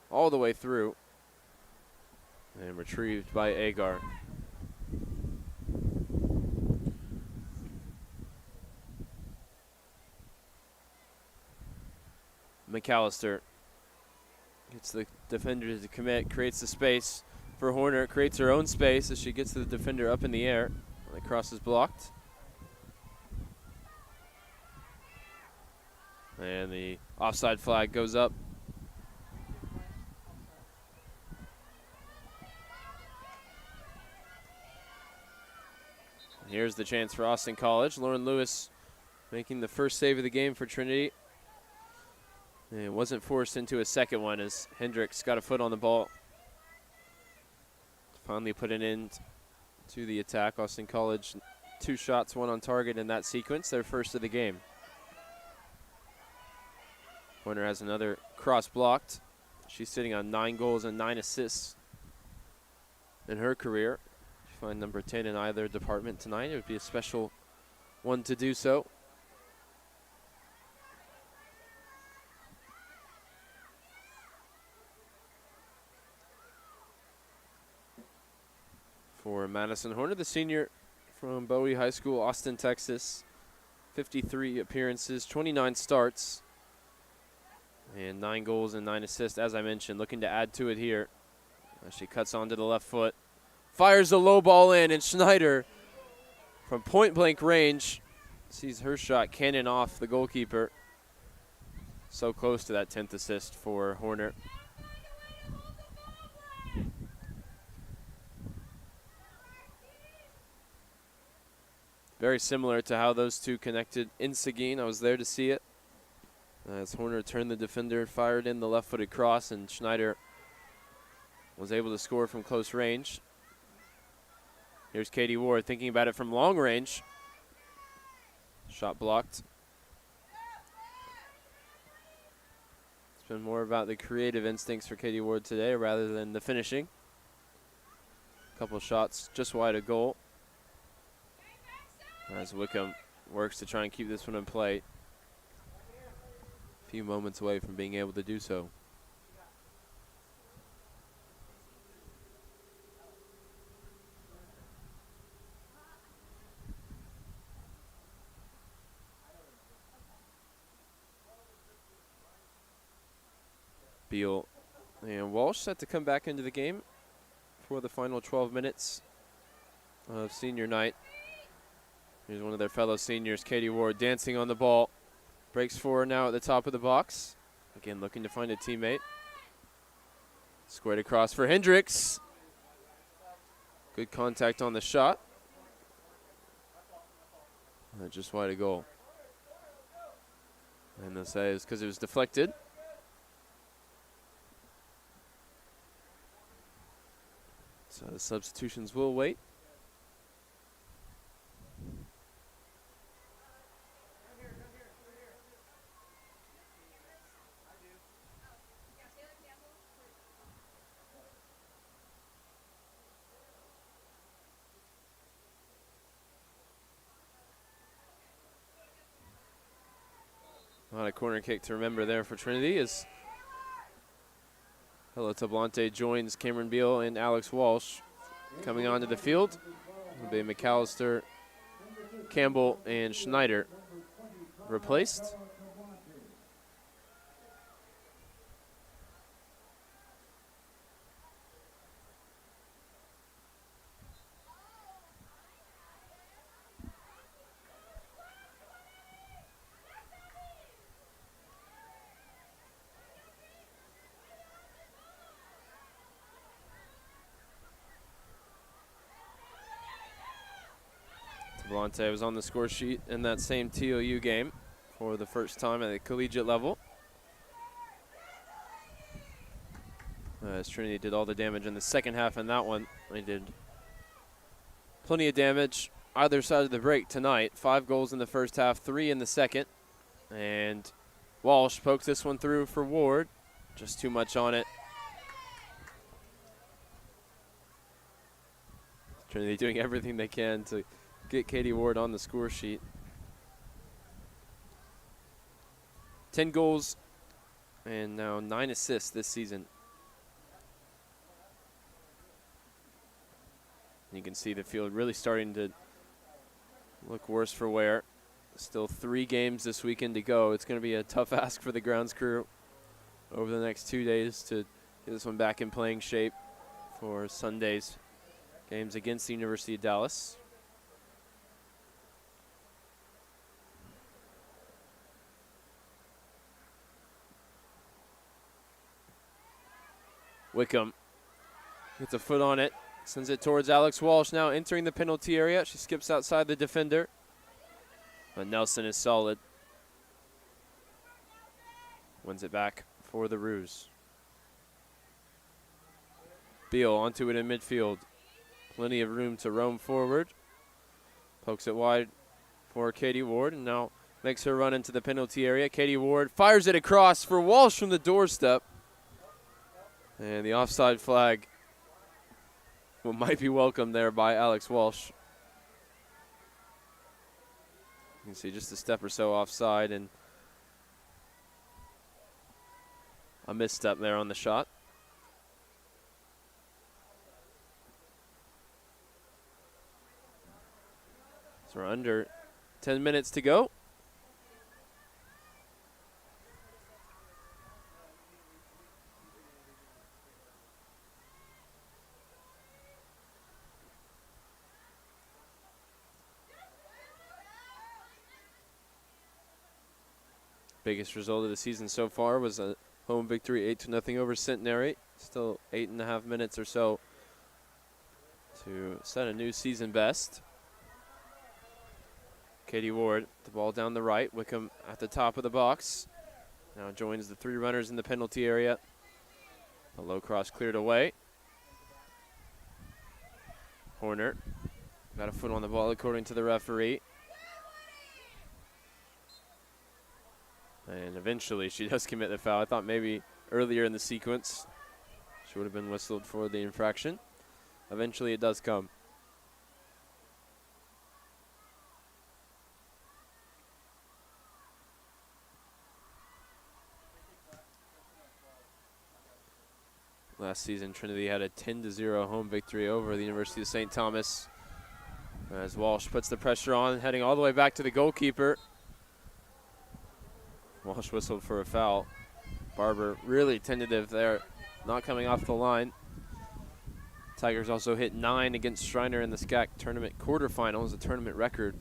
all the way through. And retrieved by Agar. McAllister gets the defender to commit, creates the space for Horner, creates her own space as she gets the defender up in the air. The cross is blocked. And the offside flag goes up. Here's the chance for Austin College. Lauren Lewis making the first save of the game for Trinity. And it wasn't forced into a second one as Hendricks got a foot on the ball. Finally put an end to the attack. Austin College, 2 shots, 1 on target in that sequence. Their first of the game. Horner has another cross blocked. She's sitting on 9 goals and 9 assists in her career. If you find number 10 in either department tonight, it would be a special one to do so. For Madison Horner, the senior from Bowie High School, Austin, Texas. 53 appearances, 29 starts. And 9 goals and 9 assists, as I mentioned, looking to add to it here. As she cuts onto the left foot. Fires a low ball in, and Schneider, from point-blank range, sees her shot cannon off the goalkeeper. So close to that 10th assist for Horner. Very similar to how those two connected in Seguin. I was there to see it. As Horner turned the defender, fired in the left-footed cross, and Schneider was able to score from close range. Here's Katie Ward thinking about it from long range. Shot blocked. It's been more about the creative instincts for Katie Ward today rather than the finishing. A couple shots just wide of goal. As Wickham works to try and keep this one in play. A few moments away from being able to do so. Beale and Walsh set to come back into the game for the final 12 minutes of senior night. Here's one of their fellow seniors, Katie Ward, dancing on the ball. Breaks forward now at the top of the box. Again, looking to find a teammate. Squared across for Hendricks. Good contact on the shot. Just wide of goal. And they'll say it's because it was deflected. So the substitutions will wait. Not a corner kick to remember there for Trinity as Hella Tablante joins Cameron Beale and Alex Walsh. Coming onto the field will be McAllister, Campbell, and Schneider replaced. Tablante was on the score sheet in that same TOU game for the first time at the collegiate level. As Trinity did all the damage in the second half in that one. They did plenty of damage either side of the break tonight. 5 goals in the first half, 3 in the second. And Walsh pokes this one through for Ward. Just too much on it. Trinity doing everything they can to get Katie Ward on the score sheet. 10 goals and now 9 assists this season. You can see the field really starting to look worse for wear. Still 3 games this weekend to go. It's going to be a tough ask for the grounds crew over the next 2 days to get this one back in playing shape for Sunday's games against the University of Dallas. Wickham gets a foot on it, sends it towards Alex Walsh, now entering the penalty area. She skips outside the defender, but Nelson is solid. Wins it back for the Roos. Beale onto it in midfield. Plenty of room to roam forward. Pokes it wide for Katie Ward, and now makes her run into the penalty area. Katie Ward fires it across for Walsh from the doorstep. And the offside flag might be welcomed there by Alex Walsh. You can see just a step or so offside and a misstep there on the shot. So we're under 10 minutes to go. Biggest result of the season so far was a home victory, 8-0 over Centenary. Still 8.5 minutes or so to set a new season best. Katie Ward, the ball down the right. Wickham at the top of the box. Now joins the 3 runners in the penalty area. A low cross cleared away. Horner got a foot on the ball according to the referee. And eventually she does commit the foul. I thought maybe earlier in the sequence she would have been whistled for the infraction. Eventually it does come. Last season, Trinity had a 10-0 home victory over the University of St. Thomas. As Walsh puts the pressure on, heading all the way back to the goalkeeper. Walsh whistled for a foul. Barber really tentative there, not coming off the line. Tigers also hit 9 against Shriner in the SCAC tournament quarterfinals, a tournament record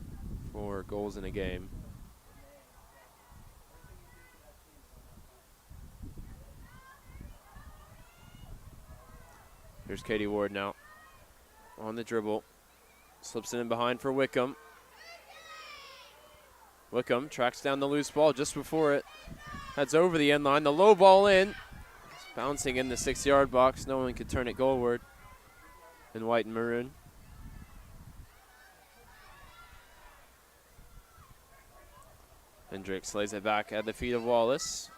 for goals in a game. Here's Katie Ward now on the dribble. Slips it in behind for Wickham. Wickham tracks down the loose ball just before it heads over the end line. The low ball in. It's bouncing in the 6-yard box. No one could turn it goalward in white and maroon. Hendricks lays it back at the feet of Wallace.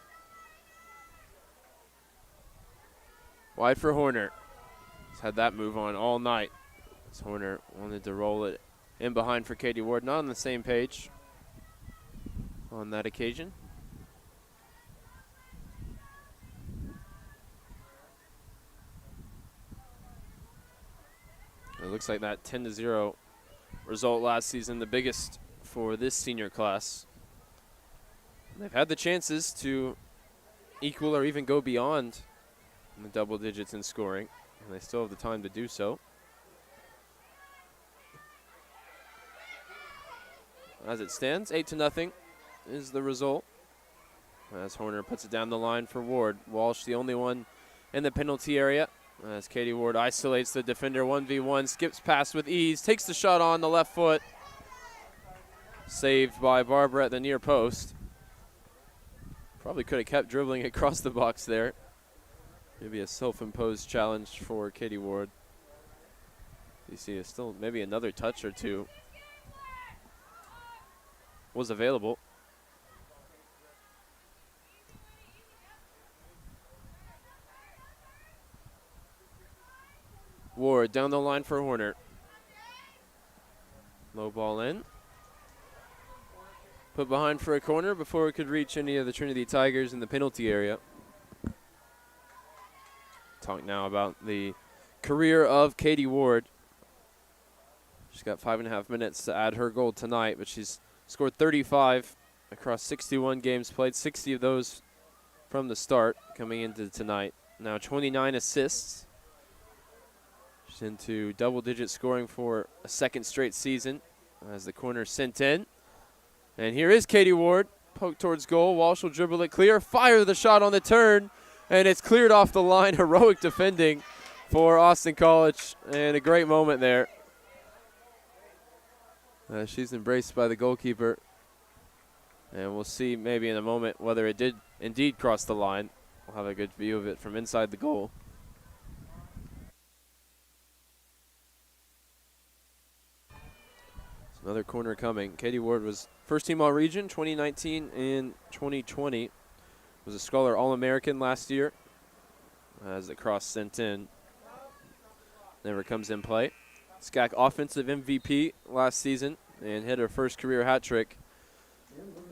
Wide for Horner. He's had that move on all night. As Horner wanted to roll it in behind for Katie Ward. Not on the same page on that occasion. It looks like that 10-0 result last season, the biggest for this senior class. They've had the chances to equal or even go beyond the double digits in scoring, and they still have the time to do so. As it stands, 8-0 is the result. As Horner puts it down the line for Ward. Walsh, the only one in the penalty area. As Katie Ward isolates the defender 1v1, skips past with ease, takes the shot on the left foot. Saved by Barbara at the near post. Probably could have kept dribbling across the box there. Maybe a self-imposed challenge for Katie Ward. You see, still maybe another touch or two was available. Ward down the line for Horner. Low ball in. Put behind for a corner before it could reach any of the Trinity Tigers in the penalty area. Talk now about the career of Katie Ward. She's got 5.5 minutes to add her goal tonight, but she's scored 35 across 61 games played, 60 of those from the start coming into tonight. Now 29 assists. She's into double-digit scoring for a second straight season as the corner sent in. And here is Katie Ward, poked towards goal. Walsh will dribble it clear, fire the shot on the turn, and it's cleared off the line. Heroic defending for Austin College, and a great moment there. She's embraced by the goalkeeper, and we'll see maybe in a moment whether it did indeed cross the line. We'll have a good view of it from inside the goal. Another corner coming. Katie Ward was first team All-Region 2019 and 2020. Was a Scholar All-American last year as the cross sent in. Never comes in play. SCAC offensive MVP last season and hit her first career hat trick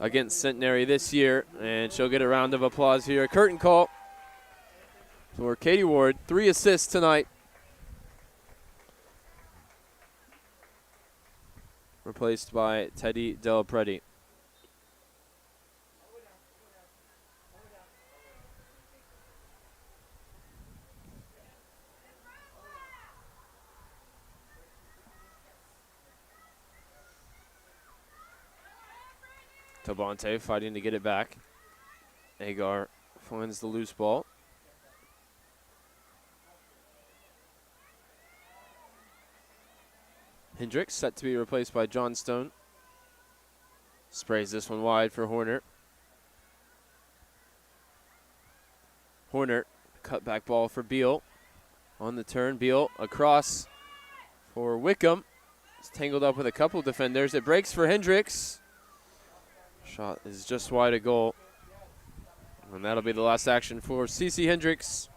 against Centenary this year. And she'll get a round of applause here. A curtain call for Katie Ward. 3 assists tonight. Replaced by Teddy Del Preti. Tabante fighting to get it back. Agar finds the loose ball. Hendricks set to be replaced by Johnstone. Sprays this one wide for Horner. Horner, cutback ball for Beale. On the turn, Beale across for Wickham. It's tangled up with a couple defenders. It breaks for Hendricks. Shot is just wide of goal. And that'll be the last action for Cece Hendricks.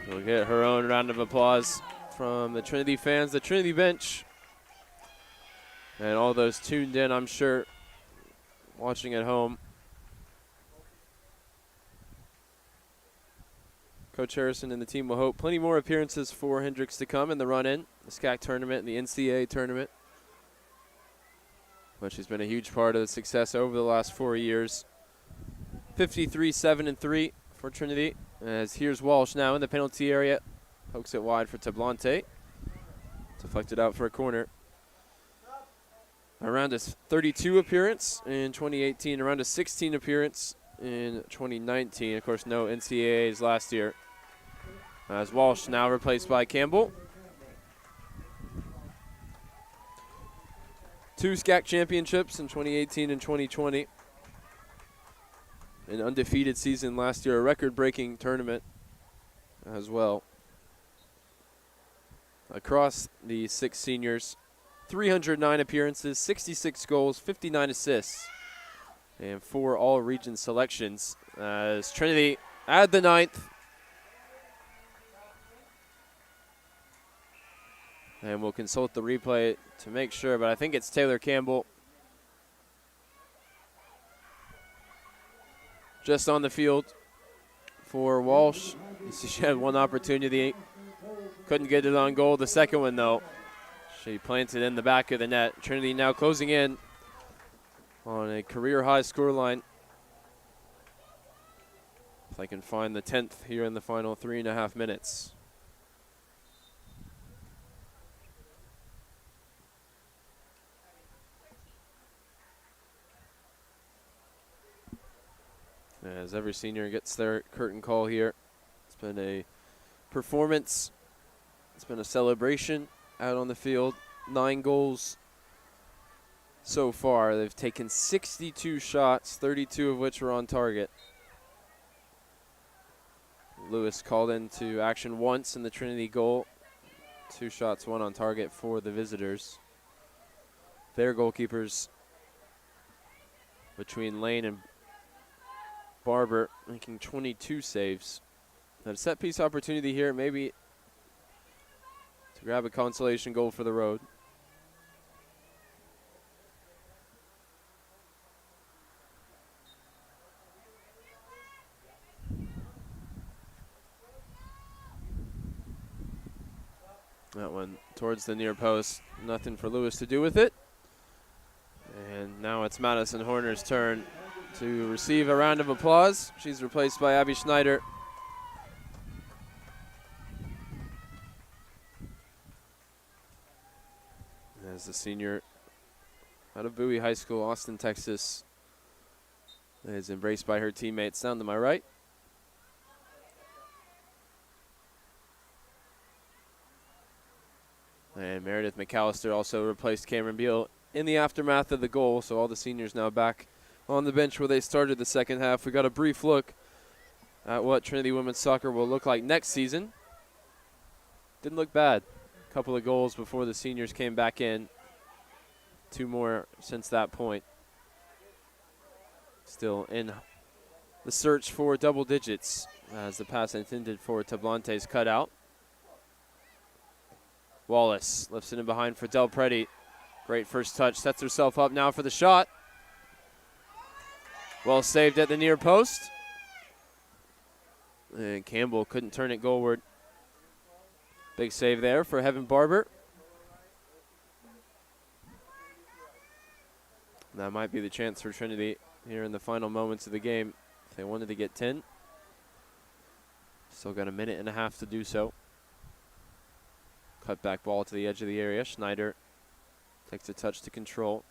We'll get her own round of applause from the Trinity fans, the Trinity bench, and all those tuned in, I'm sure, watching at home. Coach Harrison and the team will hope plenty more appearances for Hendricks to come in the run-in, the SCAC tournament and the NCAA tournament. But she's been a huge part of the success over the last 4 years. 53-7-3 for Trinity. As here's Walsh now in the penalty area. Pokes it wide for Tablante. Deflected out for a corner. Around his 32 appearance in 2018, around a 16 appearance in 2019. Of course, no NCAAs last year. As Walsh now replaced by Campbell. 2 SCAC championships in 2018 and 2020. An undefeated season last year, a record-breaking tournament as well. Across the 6 seniors, 309 appearances, 66 goals, 59 assists, and 4 all-region selections. As Trinity add the 9th. And we'll consult the replay to make sure, but I think it's Taylor Campbell. Just on the field for Walsh. She had one opportunity. Couldn't get it on goal. The second one, though, she planted in the back of the net. Trinity now closing in on a career-high scoreline. If I can find the 10th here in the final 3.5 minutes. As every senior gets their curtain call here. It's been a performance. It's been a celebration out on the field. 9 goals so far. They've taken 62 shots, 32 of which were on target. Lewis called into action once in the Trinity goal. 2 shots, 1 on target for the visitors. Their goalkeepers between Lane and Barber making 22 saves. A set piece opportunity here, maybe to grab a consolation goal for the road. That one towards the near post. Nothing for Lewis to do with it. And now it's Madison Horner's turn to receive a round of applause. She's replaced by Abby Schneider. As the senior out of Bowie High School, Austin, Texas, is embraced by her teammates down to my right. And Meredith McAllister also replaced Cameron Beale in the aftermath of the goal, so all the seniors now back on the bench where they started the second half. We got a brief look at what Trinity women's soccer will look like next season. Didn't look bad. A couple of goals before the seniors came back in. 2 more since that point. Still in the search for double digits as the pass intended for Tablante's cutout. Wallace lifts it in behind for Del Preti. Great first touch, sets herself up now for the shot. Well saved at the near post. And Campbell couldn't turn it goalward. Big save there for Heaven Barber. That might be the chance for Trinity here in the final moments of the game if they wanted to get 10. Still got a minute and a half to do so. Cut back ball to the edge of the area. Schneider takes a touch to control.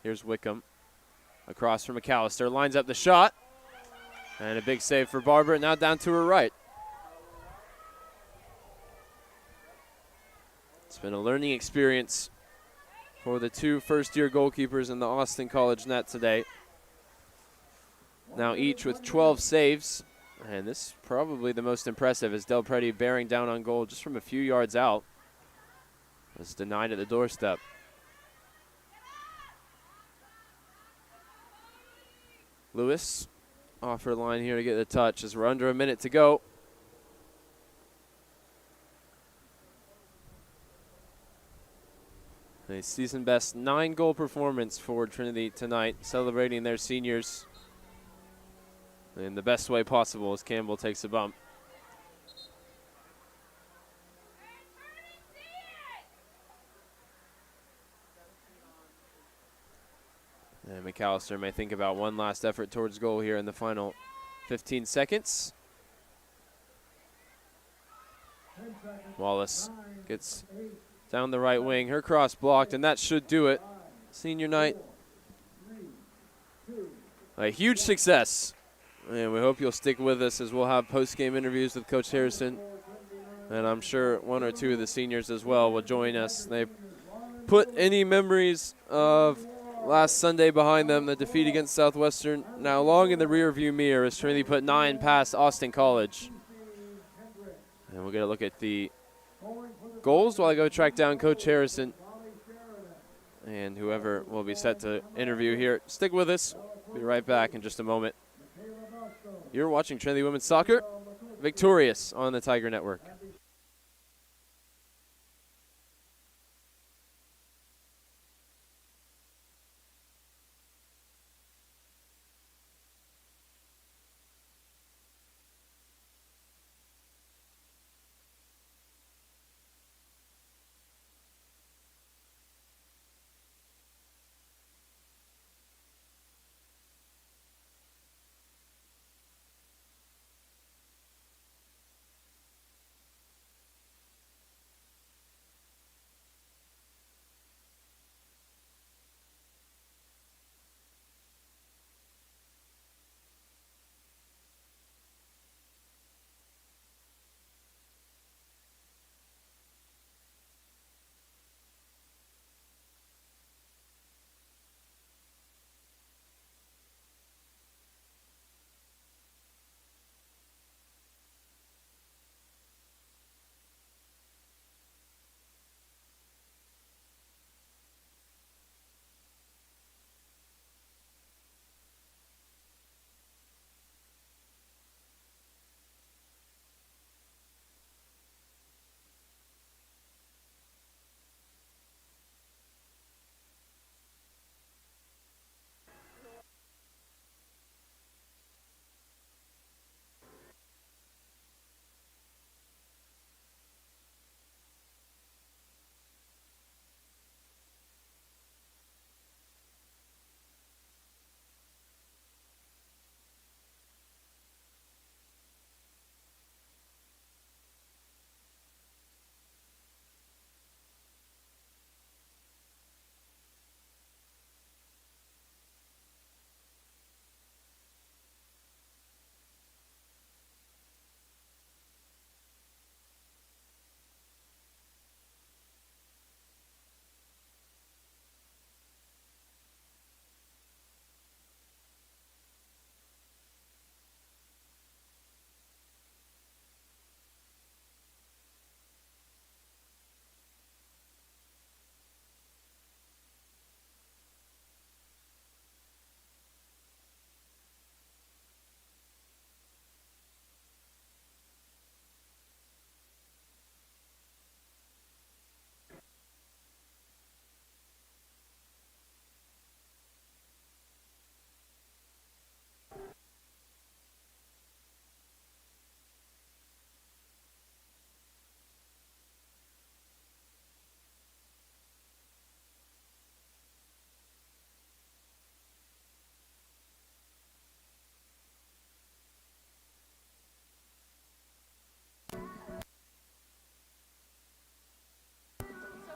Here's Wickham. Across from McAllister. Lines up the shot. And a big save for Barber. Now down to her right. It's been a learning experience for the 2 first-year goalkeepers in the Austin College net today. Now each with 12 saves And this is probably the most impressive as Del Preti bearing down on goal just from a few yards out. Was denied at the doorstep. Lewis off her line here to get the touch as we're under a minute to go. A season best 9-goal performance for Trinity tonight, celebrating their seniors in the best way possible as Campbell takes a bump. And McAllister may think about one last effort towards goal here in the final 15 seconds. Wallace gets down the right wing, her cross blocked, and that should do it. Senior night, a huge success. And we hope you'll stick with us as we'll have post-game interviews with Coach Harrison. And I'm sure one or two of the seniors as well will join us. They put any memories of last Sunday behind them, the defeat against Southwestern, now long in the rearview mirror as Trinity put 9 past Austin College. And we'll get a look at the goals while I go track down Coach Harrison and whoever will be set to interview here. Stick with us. Be right back in just a moment. You're watching Trinity Women's Soccer, victorious on the Tiger Network.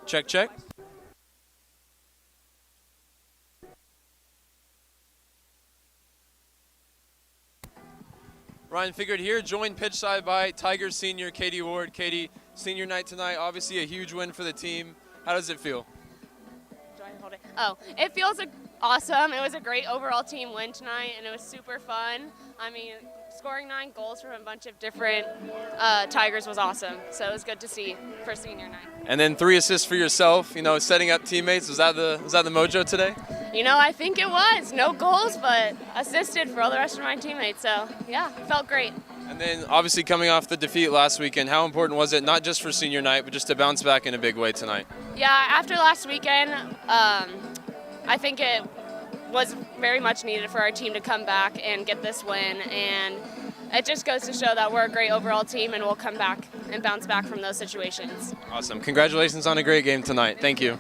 Check, check. Ryan Figured here, joined pitch side by Tigers senior Katie Ward. Katie, senior night tonight, obviously a huge win for the team. How does it feel? Oh, it feels Awesome. It was a great overall team win tonight, and it was super fun. I mean, scoring 9 goals from a bunch of different Tigers was awesome. So it was good to see for senior night. And then 3 assists for yourself, setting up teammates. Was that the mojo today? I think it was. No goals, but assisted for all the rest of my teammates. So, yeah, it felt great. And then obviously coming off the defeat last weekend, how important was it, not just for senior night, but just to bounce back in a big way tonight? Yeah, after last weekend, I think it was very much needed for our team to come back and get this win, and it just goes to show that we're a great overall team and we'll come back and bounce back from those situations. Awesome. Congratulations on a great game tonight. Thank you.